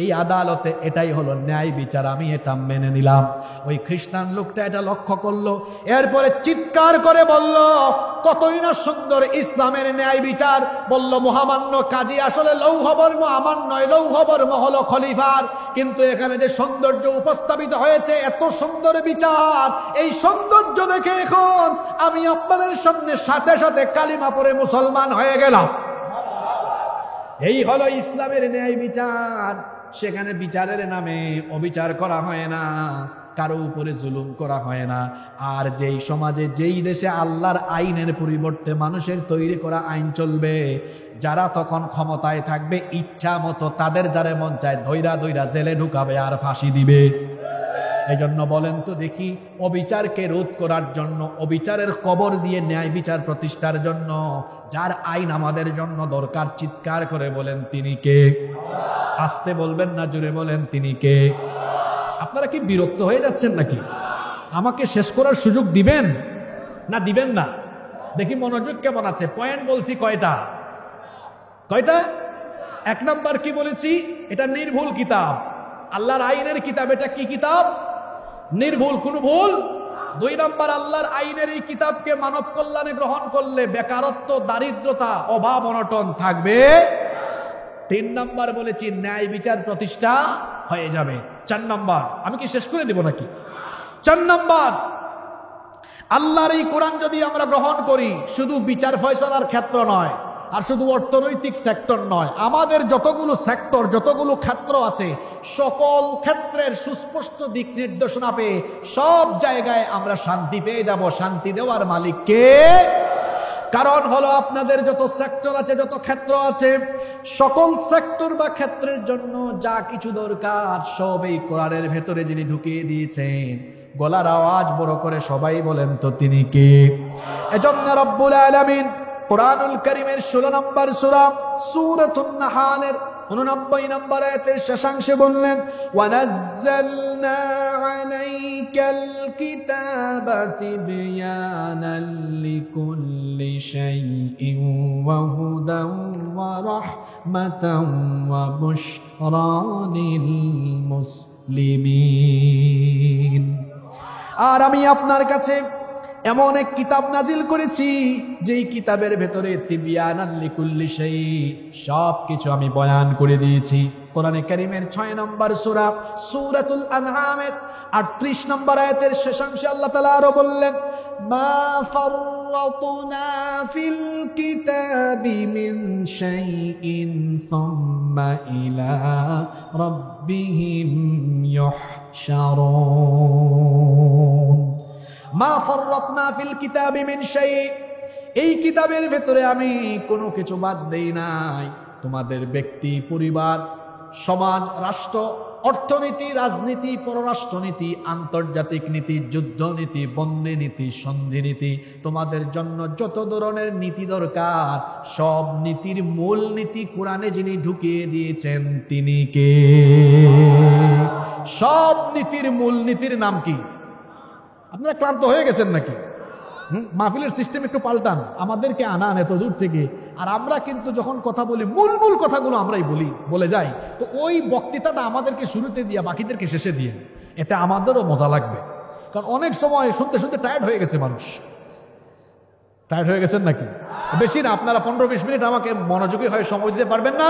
এই আদালতে এটাই হলো ন্যায় বিচার, আমি এটা মেনে নিলাম। ওই খ্রিস্টান লোকটা এটা লক্ষ্য করলো, এরপরে চিৎকার করে বলল, কতই না সুন্দর ইসলামের ন্যায় বিচার। বলল, মহামান্য কাজী, আসলে লৌহ বর্ম আমার নয়, লৌহ বর্ম হলো খলিফার। কিন্তু এখানে যে সৌন্দর্য উপস্থাপিত হয়েছে, এত সুন্দর বিচার, এই সৌন্দর্য দেখে এখন আমি আপনাদের সামনে সাথে সাথে কালিমা পড়ে মুসলমান হয়ে গেলাম। এই হলো ইসলামের ন্যায় বিচার। সেখানে বিচারের নামে অবিচার করা হয় না, কারো উপরে জুলুম করা হয় না। আর যেই সমাজে, যেই দেশে আল্লাহর আইনের পরিবর্তে মানুষের তৈরি করা আইন চলবে, যারা তখন ক্ষমতায় থাকবে, ইচ্ছা মতো তাদের যারে মন চায় ধৈরা ধৈরা জেলে ঢুকাবে আর ফাঁসি দিবে। এই জন্য বলেন তো দেখি, অবিচারকে রোধ করার জন্য, অবিচারের কবর দিয়ে ন্যায় বিচার প্রতিষ্ঠার জন্য যার আইন আমাদের জন্য দরকার, চিৎকার করে বলেন, তিনি কে? আস্তে বলবেন না, জোরে বলেন, তিনি কে? আপনারা কি বিরক্ত হয়ে যাচ্ছেন নাকি? আমাকে শেষ করার সুযোগ দিবেন না দিবেন না? দেখি মনোযোগ কেমন আছে। পয়েন্ট বলছি কয়টা? 1 নাম্বার কি বলেছি? এটা নির্ভুল কিতাব, আল্লাহর আইনের কিতাব। এটা কি কিতাব? নির্ভুল, কোনো ভুল। 2 নাম্বার, আল্লাহর আইনের এই কিতাবকে মানব কল্যাণে গ্রহণ করলে বেকারত্ব, দারিদ্রতা, অভাব, অনটন থাকবে। 3 নাম্বার বলেছি, ন্যায় বিচার প্রতিষ্ঠা হয়ে যাবে। 4 নাম্বার, আমি কি শেষ করে দিব নাকি? 4 নাম্বার, আল্লাহর এই কোরআন যদি আমরা গ্রহণ করি, শুধু বিচার ফয়সালার ক্ষেত্র নয়, আর শুধু অর্থনৈতিক সেক্টর নয়, আমাদের যতগুলো সেক্টর, যতগুলো ক্ষেত্র আছে, সকল ক্ষেত্রের সুস্পষ্ট দিক নির্দেশনা পেয়ে সব জায়গায় আমরা শান্তি পেয়ে যাব। শান্তি দেওয়ার মালিক কে? কারণ হলো আপনাদের যত সেক্টর আছে, যত ক্ষেত্র আছে, সকল সেক্টর বা ক্ষেত্রের জন্য যা কিছু দরকার সব এই কোরআনের ভেতরে যিনি ঢুকিয়ে দিয়েছেন। গলার আওয়াজ বড় করে সবাই বলেন তো তিনি কে? এজন্য রব্বুল আলামিন কোরআনুল কারীমের 16 নম্বর সূরা সূরাতুন নাহালের 89 নম্বর আয়াতের শেষাংশে বললেন, ওয়ানাজ্জালনা আলাইকাল কিতাবা তিবয়ানাল লিকুল্লি শাইইন ওয়া হুদান ওয়া রাহমাতান ওয়া বুশরা লিল মুসলিমিন। আর আমি আপনার কাছে এমন এক কিতাব নাজিল করেছি যেই কিতাবের ভেতরে তিবয়ানাল লিকুল্লি শাই, সব কিছু আমি বয়ান করে দিয়েছি। কোরআনে কারীমের 6 নম্বর সূরা সূরাতুল আনআমের 38 নম্বর আয়াতের শেষাংশে আল্লাহ তাআলা আরো বললেন, মা ফাররাতনা ফিল কিতাবি মিন শাইইন সুম্মা ইলা রাব্বিহিম ইউহশারুন। মা ফাররাতনা ফিল কিতাবি মিন শাই, এই কিতাবের ভেতরে আমি কোনো কিছু বাদ দেই নাই। তোমাদের ব্যক্তি, পরিবার, সমাজ, রাষ্ট্র, অর্থনীতি, রাজনীতি, পররাষ্ট্রনীতি, আন্তর্জাতিক নীতি, যুদ্ধনীতি, বন্দী নীতি, সন্ধি নীতি, তোমাদের জন্য যত ধরনের নীতি দরকার সব নীতির মূল নীতি কোরআনে যিনি ঢুকিয়ে দিয়েছেন তিনি কে? সব নীতির মূল নীতির নাম কি? আপনারা ক্লান্ত হয়ে গেছেন নাকি? মাহফিলের সিস্টেম একটু পাল্টান, আমাদেরকে আনান এত দূর থেকে। আর আমরা কিন্তু যখন কথা বলি মূল মূল কথাগুলো আমরাই বলে যাই। তো ওই বক্তৃতাটা আমাদেরকে শুরুতে দিয়ে বাকিদেরকে শেষে দিয়ে, এতে আমাদেরও মজা লাগবে। কারণ অনেক সময় শুনতে শুনতে টায়ার্ড হয়ে গেছে মানুষ। টায়ার্ড হয়ে গেছেন নাকি? বেশি না, আপনারা 15-20 মিনিট আমাকে মনোযোগী হয়ে সময় দিতে পারবেন না?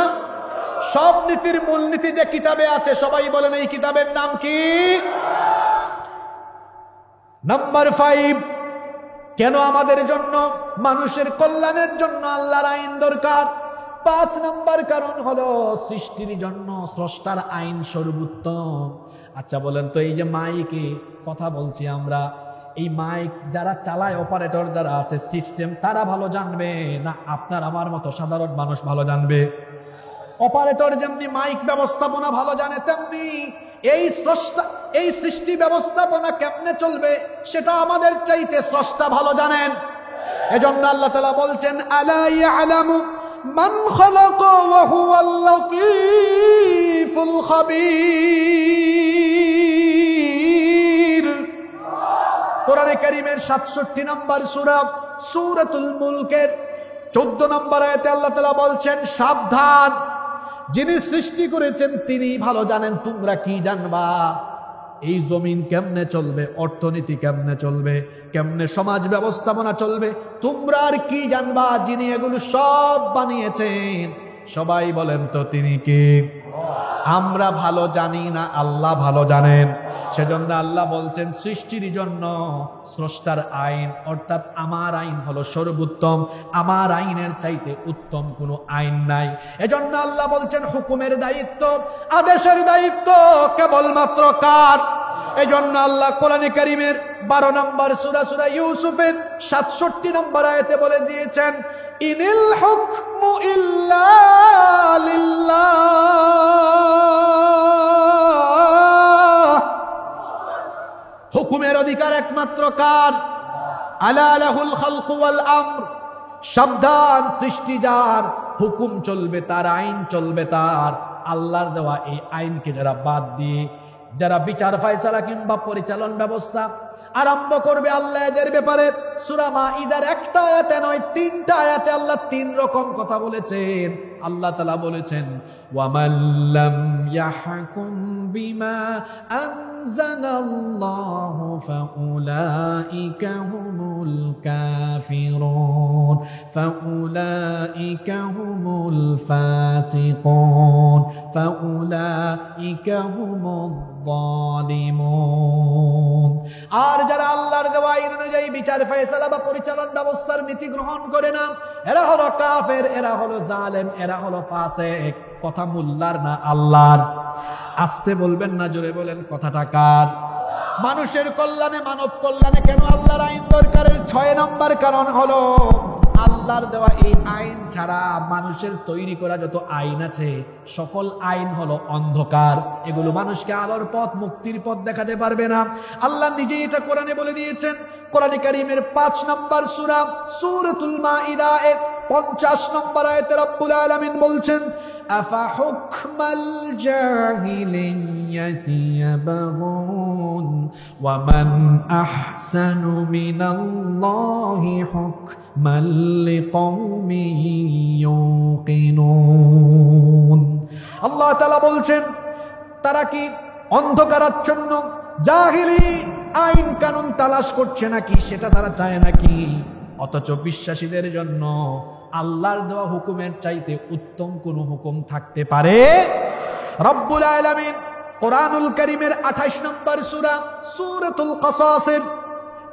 সব নীতির মূল নীতি যে কিতাবে আছে, সবাই বলেন এই কিতাবের নাম কি? নাম্বার 5, কেন আমাদের জন্য মানুষের কল্যাণের জন্য আল্লাহর আইন দরকার? 5 নম্বর কারণ হলো সৃষ্টির জন্য স্রষ্টার আইন সর্বোত্তম। আচ্ছা বলেন তো, এই যে মাইকে কথা বলছি আমরা, এই মাইক যারা চালায়, অপারেটর যারা আছে, সিস্টেম, তারা ভালো জানবে না আপনার আমার মতো সাধারণ মানুষ ভালো জানবে? অপারেটর যেমনি মাইক ব্যবস্থাপনা ভালো জানে, তেমনি এই স্রষ্টা, এই সৃষ্টি ব্যবস্থাপনা কেমনে চলবে সেটা আমাদের চাইতে স্রষ্টা ভালো জানেন। এজন্য আল্লাহ তাআলা বলছেন, আলা ইয়ালামু মান খালাকা ওয়া হুয়াল লাতীফুল খাবীর। কোরআনে কারীমের 67 নম্বর সূরা সূরাতুল মুলকের 14 নম্বর আয়াতে আল্লাহ তাআলা বলছেন, সাবধান, যিনি সৃষ্টি করেছেন তিনি ভালো জানেন, তোমরা কি জানবা? এই জমিন কেমনে চলবে, অর্থনীতি কেমনে চলবে, কেমনে সমাজ ব্যবস্থাপনা চলবে, তোমরা আর কি জানবা? যিনি এগুলো সব বানিয়েছেন, সবাই বলেন তো তিনি কে? আমরা ভালো জানি না, আল্লাহ ভালো জানেন। সেজন্য আল্লাহ বলছেন সৃষ্টির জন্য স্রষ্টার আইন, অর্থাৎ আমার আইন হলো সর্বোত্তম, আমার আইনের চাইতে উত্তম কোনো আইন নাই। এজন্য আল্লাহ বলছেন হুকুমের দায়িত্ব, আদেশের দায়িত্ব কেবলমাত্র কার? এজন্য আল্লাহ কোরআনে কারীমের 12 নম্বর সূরা সূরা ইউসুফের 67 নম্বর আয়াতে বলে দিয়েছেন, ইনিল হুকমু ইল্লা লিল্লাহ, হুকুমের অধিকার একমাত্র কার? আলা লাহুল খালকু ওয়াল আমর, সাবধান, সৃষ্টি যার, হুকুম চলবে তার, আইন চলবে তার। আল্লাহর দেওয়া এই আইনকে যারা বাদ দিয়ে, যারা বিচার ফায়সালা কিংবা পরিচালন ব্যবস্থা আরম্ভ করবে, আল্লাহ এদের ব্যাপারে সূরা মাঈদার 1টা আয়াতে নয় 3টা আয়াতে আল্লাহ 3 রকম কথা বলেছেন। আল্লাহ তাআলা বলেছেন, ওয়ামান লাম ইয়াহকুম বিমা আনজালাল্লাহু ফাউলাইকা হুমুল কাফিরুন ফাউলাইকা হুমুল ফাসিকুন ফাউলাইকা হুমুদ যালিমুন। আর যারা আল্লাহর দেওয়া আইন অনুযায়ী বিচার ফয়সালা বা পরিচালন ব্যবস্থার নীতি গ্রহণ করে না, এরা হলো কাফের, এরা হলো জালেম, এরা হলো ফাসিক। কথা মোল্লার না আল্লাহর? আস্তে বলবেন না জোরে বলেন, কথাটা কার? মানুষের কল্যাণে, মানব কল্যাণে কেন আল্লাহর আইন দরকারের 6 নম্বর কারণ হলো আল্লাহর দেওয়া এই আইন ছাড়া মানুষের তৈরি করা যত আইন আছে সকল আইন হলো অন্ধকার। এগুলো মানুষকে আলোর পথ, মুক্তির পথ দেখাতে পারবে না। আল্লাহ নিজেই এটা কোরআনে বলে দিয়েছেন। কোরআনে কারীমের 5 নম্বর সূরা সূরাতুল মাইদা এর 50 নম্বর আয়াতে রব্বুল আলামিন বলছেন, আফা হুকমাল জাহিলিয়াতি ইয়াবগুন ওয়া মান আহসানু মিনাল্লাহি হুকমান লিকওমিন ইউকিনুন। আল্লাহ তাআলা বলছেন, তারা কি অন্ধকারাচ্ছন্ন জাহিলি আইন কানুন তালাশ করছে নাকি? সেটা তারা চায় নাকি? অথচ বিশ্বাসীদের জন্য আল্লাহর দেওয়া হুকুমের চাইতে উত্তম কোন হুকুম থাকতে পারে? রব্বুল আলামিন কোরআনুল কারীমের 28 নম্বর সূরা সূরাতুল কাসাসের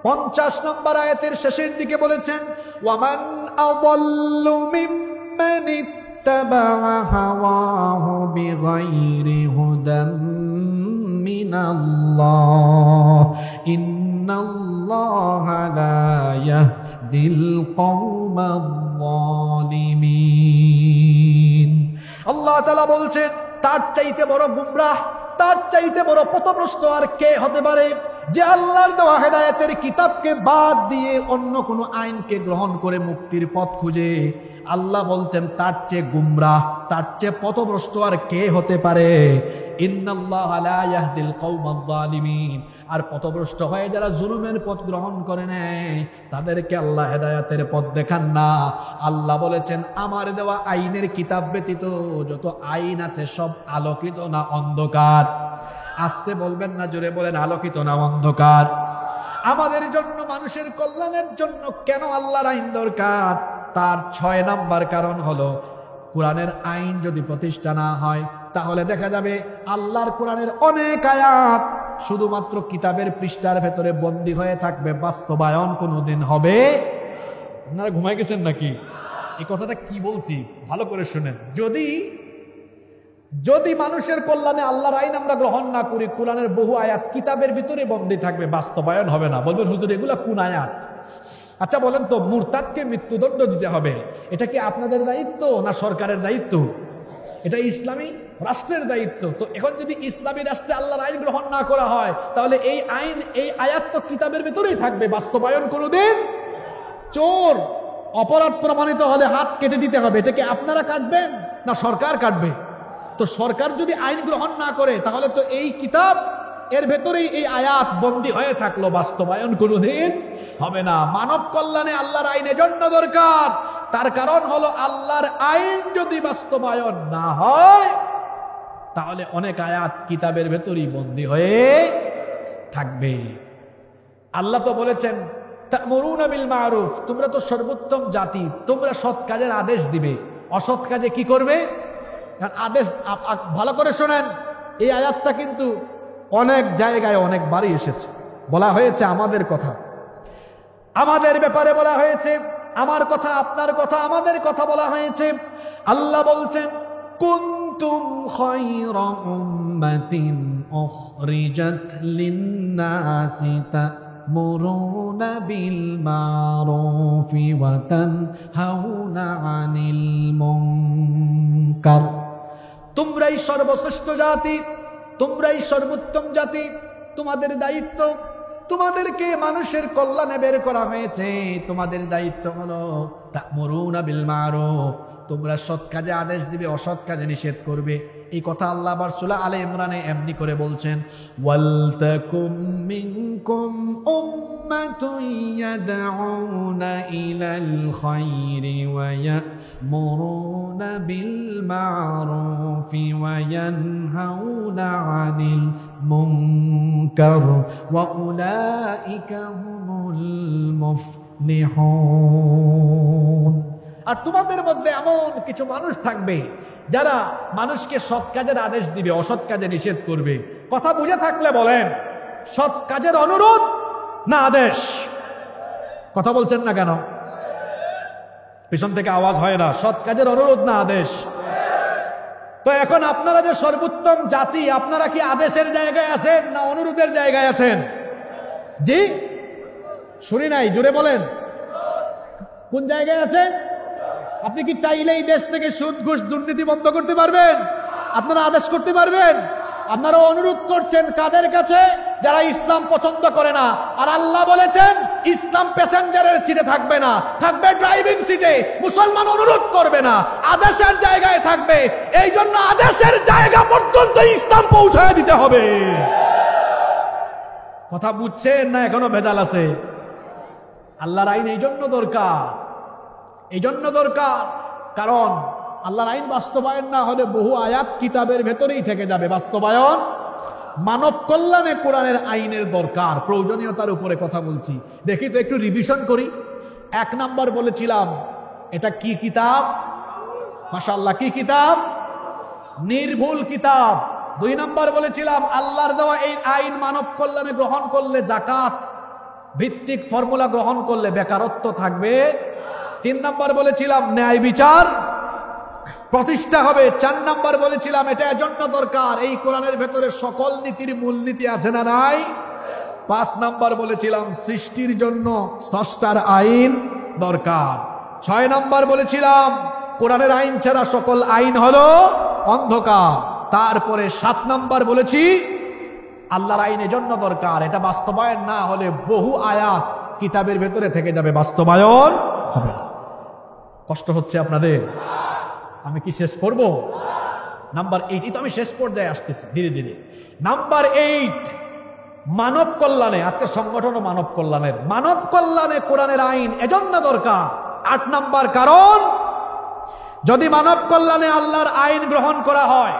50 নম্বর আয়াতের শেষের দিকে বলেছেন, ওয়ামান আযাল্লু মিম্মান ইত্তাবা'a হাওয়াহু বিগাইরি হুদাম মিনাল্লাহ ইন্নাল্লাহা লা ইয়াহদিল কওমাল যালিমিন। আল্লাহ তাআলা বলছেন, তার চাইতে বড় গুমরাহ, তার চাইতে বড় পথভ্রষ্ট আর কে হতে পারে, যে আল্লাহর দেওয়া হেদায়েতের কিতাবকে বাদ দিয়ে অন্য কোন আইনকে গ্রহণ করে মুক্তির পথ খুঁজে। আল্লাহ বলছেন, তার চেয়ে গুমরাহ, তার চেয়ে পথভ্রষ্ট আর কে হতে পারে? ইন্নাল্লাহা লা ইয়াহদিল কওমাল যালিমিন। আর পথভ্রষ্ট হয়ে যারা জুলুমের পথ গ্রহণ করে নেয় তাদেরকে আল্লাহ হেদায়েতের পথ দেখান না। আল্লাহ বলেছেন, আমার দেওয়া আইনের কিতাব ব্যতীত যত আইন আছে সব আলোকিত না অন্ধকার? আস্তে বলবেন না জোরে বলেন, আলোকিত না অন্ধকার? আমাদের জন্য, মানুষের কল্যাণের জন্য কেন আল্লাহর আইন দরকার? তার 6 নম্বর কারণ হলো, কোরআনের আইন যদি প্রতিষ্ঠা না হয় তাহলে দেখা যাবে আল্লাহর কোরআনের অনেক আয়াত শুধুমাত্র কিতাবের পৃষ্ঠার ভেতরে বন্দী হয়ে থাকবে, বাস্তবায়ন কোনোদিন হবে। আপনারা ঘুমাই গেছেন নাকি? এই কথাটা কি বলছি ভালো করে শুনেন। যদি মানুষের কল্যাণে আল্লাহর আইন আমরা গ্রহণ না করি, কোরআনের বহু আয়াত কিতাবের ভিতরে বন্দী থাকবে, বাস্তবায়ন হবে না। বলবেন, হুজুর এগুলা কোন আয়াত? আচ্ছা বলেন তো, মুরতাদকে মৃত্যুদণ্ড দিতে হবে, এটা কি আপনাদের দায়িত্ব না সরকারের দায়িত্ব? এটা ইসলামী রাষ্ট্রের দায়িত্ব। তো এখন যদি ইসলামী রাষ্ট্রে আল্লাহর আইন গ্রহণ না করা হয় তাহলে এই আইন, এই আয়াত তো কিতাবের ভিতরেই থাকবে, বাস্তবায়ন কোনোদিন। চোর অপরাধ প্রমাণিত হলে হাত কেটে দিতে হবে, এটা কি আপনারা কাটবেন না সরকার কাটবে? তো সরকার যদি আইন গ্রহণ না করে তাহলে তো এই কিতাব, এর ভেতরেই এই আয়াত বন্দী হয়ে থাকলো, বাস্তবায়ন কোনোদিন হবে না। মানব কল্যাণে আল্লাহর আইন এজন্য দরকার, তার কারণ হলো আল্লাহর আইন যদি বাস্তবায়ন না হয় তাহলে অনেক আয়াত কিতাবের ভেতরেই বন্দী হয়ে থাকবে। আল্লাহ তো বলেছেন, তা'মুরুনা বিল মা'রুফ, তোমরা তো সর্বোত্তম জাতি, তোমরা সৎ কাজের আদেশ দিবে, অসৎ কাজে কি করবে? আদেশ। ভালো করে শোনেন, এই আয়াতটা কিন্তু অনেক জায়গায় অনেকবারই এসেছে। বলা হয়েছে আমাদের কথা, আমাদের ব্যাপারে বলা হয়েছে, আমার কথা, আপনার কথা, আমাদের কথা বলা হয়েছে। আল্লাহ বলছেন, কুনতুম খায়রা উম্মাতিন উখরিজাত লিন-নাসি তা'মুরুনা বিল মা'রুফি ওয়া তানহাউনা আনিল মুনকার। তোমরাই সর্বশ্রেষ্ঠ জাতি, তোমরাই সর্বোত্তম জাতি, তোমাদের দায়িত্ব, তোমাদেরকে মানুষের কল্যাণে বের করা হয়েছে, তোমাদের দায়িত্ব হলো তা'মুরুনা বিল মা'রুফ, তোমরা সৎ কাজে আদেশ দিবে, অসৎ কাজে নিষেধ করবে। এই কথা আল্লাহ আবার সূরা আলে ইমরানে এমনি করে বলছেন, ওয়াল তাকুম মিনকুম উম্মাতুন ইয়াদউনা ইলাল খায়রি ওয়া ইয়া'মুরুনা বিল মা'রুফি ওয়া ইয়ানহাউনা আনিল মুনকার ওয়া উলাইকা হুমুল মুফলিহুন। আর তোমাদের মধ্যে এমন কিছু মানুষ থাকবে যারা মানুষকে সৎ কাজের আদেশ দিবে, অসৎ কাজে নিষেধ করবে। কথা বুঝে থাকলে বলেন, সৎ কাজের অনুরোধ না আদেশ? কথা বলছেন না কেন? পিছন থেকে আওয়াজ হয় না, সৎ কাজের অনুরোধ না আদেশ? তো এখন আপনারা যে সর্বোত্তম জাতি, আপনারা কি আদেশের জায়গায় আছেন না অনুরোধের জায়গায় আছেন? জি, শুনি নাই, জোরে বলেন। কোন জায়গায় আছেন? আপনি কি চাইলেই দেশ থেকে সুদ ঘুষ দুর্নীতি বন্ধ করতে পারবেন? আপনারা আদেশ করতে পারবেন? আপনারা অনুরোধ করছেন কাদের কাছে? যারা ইসলাম পছন্দ করে না। আর আল্লাহ বলেছেন ইসলাম প্যাসেঞ্জারের সিটে থাকবে না, থাকবে ড্রাইভিং সিটে। মুসলমান অনুরোধ করবে না, আদেশের জায়গায় থাকবে। এই জন্য আদেশের জায়গা পর্যন্ত ইসলাম পৌঁছায় দিতে হবে। কথা বুঝছেন না এখনো ভেজাল আছে? আল্লাহর আইন এই জন্য দরকার, এই জন্য দরকার, কারণ আল্লাহর আইন বাস্তবায়ন না হলে বহু আয়াত কিতাবের ভেতরেই থেকে যাবে। বাস্তবায়ন, মানব কল্যাণে কোরআনের আইনের দরকার, প্রয়োজনীয়তার উপরে কথা বলছি। দেখি তো একটু রিভিশন করি। 1 নাম্বার বলেছিলাম এটা কি কিতাব? মাশাআল্লাহ, কি কিতাব? নির্ভুল কিতাব। 2 নাম্বার বলেছিলাম আল্লাহর দেওয়া এই আইন মানব কল্যাণে গ্রহণ করলে, জাকাত ভিত্তিক ফর্মুলা গ্রহণ করলে বেকারত্ব থাকবে। 3 নাম্বার বলেছিলাম ন্যায় বিচার প্রতিষ্ঠা হবে। 4 নাম্বার বলেছিলাম এটা এজন্য দরকার এই কোরআনের ভেতরে সকল নীতির মূলনীতি আছে না নাই? 5 নাম্বার বলেছিলাম সৃষ্টির জন্য স্রষ্টার আইন দরকার। 6 নাম্বার বলেছিলাম কোরআনের আইন ছাড়া সকল আইন হলো অন্ধকার। তারপরে 7 নাম্বার বলেছি আল্লাহর আইন এজন্য দরকার, এটা বাস্তবায়ন না হলে বহু আয়াত কিতাবের ভেতরে থেকে যাবে, বাস্তবায়ন হবে না। কষ্ট হচ্ছে আপনাদের? আমি কি শেষ করব? নাম্বার 8, তো আমি শেষ পর্যায়ে আসতেছি ধীরে ধীরে। নাম্বার 8, মানব কল্যাণে, আজকে সংগঠন ও মানব কল্যাণের, মানব কল্যাণে কোরআনের আইন এজন্য দরকার। 8 নাম্বার কারণ, যদি মানব কল্যাণে আল্লাহর আইন গ্রহণ করা হয়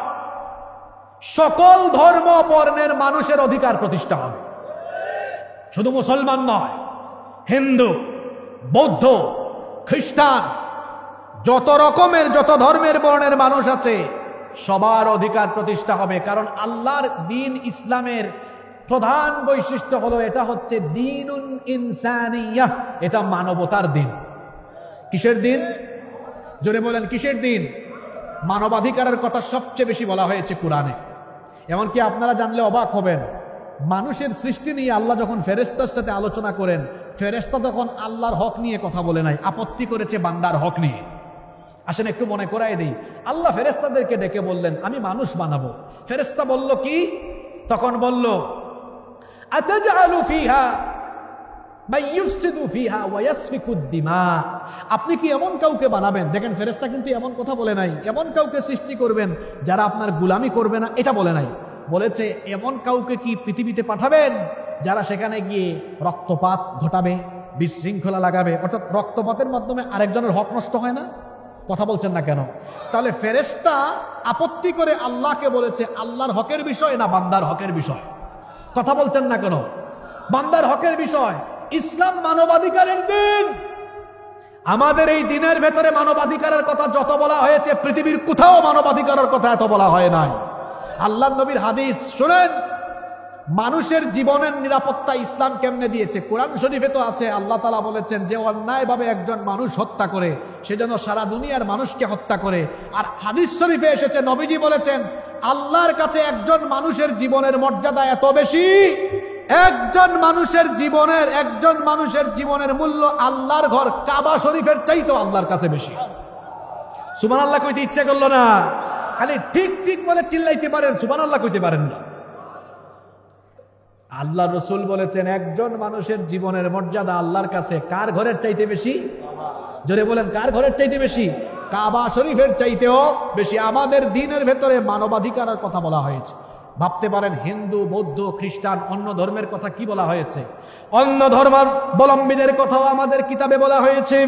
সকল ধর্ম বর্ণের মানুষের অধিকার প্রতিষ্ঠা হবে। শুধু মুসলমান নয়, হিন্দু, বৌদ্ধ, খ্রিস্টান, যত রকমের যত ধর্মের বর্ণের মানুষ আছে সবার অধিকার প্রতিষ্ঠা হবে। কারণ আল্লাহর দ্বীন ইসলামের প্রধান বৈশিষ্ট্য হলো এটা হচ্ছে দ্বীনুন ইনসানিয়াহ, এটা মানবতার দ্বীন। কিসের দ্বীন? জোরে বলেন, কিসের দ্বীন? মানবাধিকারের কথা সবচেয়ে বেশি বলা হয়েছে কোরআনে। এমনকি আপনারা জানলে অবাক হবেন, মানুষের সৃষ্টি নিয়ে আল্লাহ যখন ফেরেশতার সাথে আলোচনা করেন, ফেরেশতা তখন আল্লাহর হক নিয়ে কথা বলে নাই, আপত্তি করেছে বান্দার হক নিয়ে। আসেন একটু মনে করাই দেই। আল্লাহ ফেরেশতাদেরকে ডেকে বললেন আমি মানুষ বানাবো। ফেরেশতা বলল কি? তখন বলল আতাজআলু ফিহা মাইয়ুফসিদু ফিহা ওয়া ইয়াসফিকুদ দিমা। আপনি কি এমন কাউকে বানাবেন? দেখেন ফেরেশতা কিন্তু এমন কথা বলে নাই এমন কাউকে সৃষ্টি করবেন যারা আপনার গোলামি করবে না, এটা বলে নাই। বলেছে এমন কাউকে কি পৃথিবীতে পাঠাবেন যারা সেখানে গিয়ে রক্তপাত ঘটাবে, বিশৃঙ্খলা লাগাবে। অর্থাৎ রক্তপাতের মাধ্যমে আরেকজনের হক নষ্ট হয় না? কথা বলছেন না কেন? তাহলে ফেরেশতা আপত্তি করে আল্লাহকে বলেছে আল্লাহর হকের বিষয় না বান্দার হকের বিষয়? কথা বলছেন না কেন? বান্দার হকের বিষয়। ইসলাম মানবাধিকারের দিন। আমাদের এই দিনের ভেতরে মানবাধিকারের কথা যত বলা হয়েছে পৃথিবীর কোথাও মানবাধিকারের কথা এত বলা হয় নাই। আল্লাহর নবীর হাদিস শুনেন, মানুষের জীবনের নিরাপত্তা ইসলাম কেমনে দিয়েছে। কোরআন শরীফে তো আছে, আল্লাহ তাআলা বলেছেন যে অন্যায়ভাবে একজন মানুষ হত্যা করে সে যেন সারা দুনিয়ার মানুষকে হত্যা করে। আর হাদিস শরীফে এসেছে, নবীজি বলেছেন আল্লাহর কাছে একজন মানুষের জীবনের মর্যাদা এত বেশি, একজন মানুষের জীবনের মূল্য আল্লাহর ঘর কাবা শরীফের চাইতেও আল্লাহর কাছে বেশি। সুবহানাল্লাহ কইতে ইচ্ছে করলো না, খালি ঠিক ঠিক বলে চিল্লাইতে পারেন, সুবহানাল্লাহ কইতে পারেন না। আল্লাহ রসুল বলেছেন একজন মানুষের জীবনের মর্যাদা আল্লাহর কাছে কার ঘরের চাইতে বেশি? জোরে বলেন, কার ঘরের চাইতে বেশি? কাবা শরীফের চাইতেও বেশি। আমাদের দ্বীনের ভেতরে মানবাধিকারের কথা বলা হয়েছে। ভাবতে পারেন হিন্দু, বৌদ্ধ, খ্রিস্টান, অন্য ধর্মের কথা কি বলা হয়েছে? অন্য ধর্মাবলম্বীদের কথাও আমাদের কিতাবে বলা হয়েছে।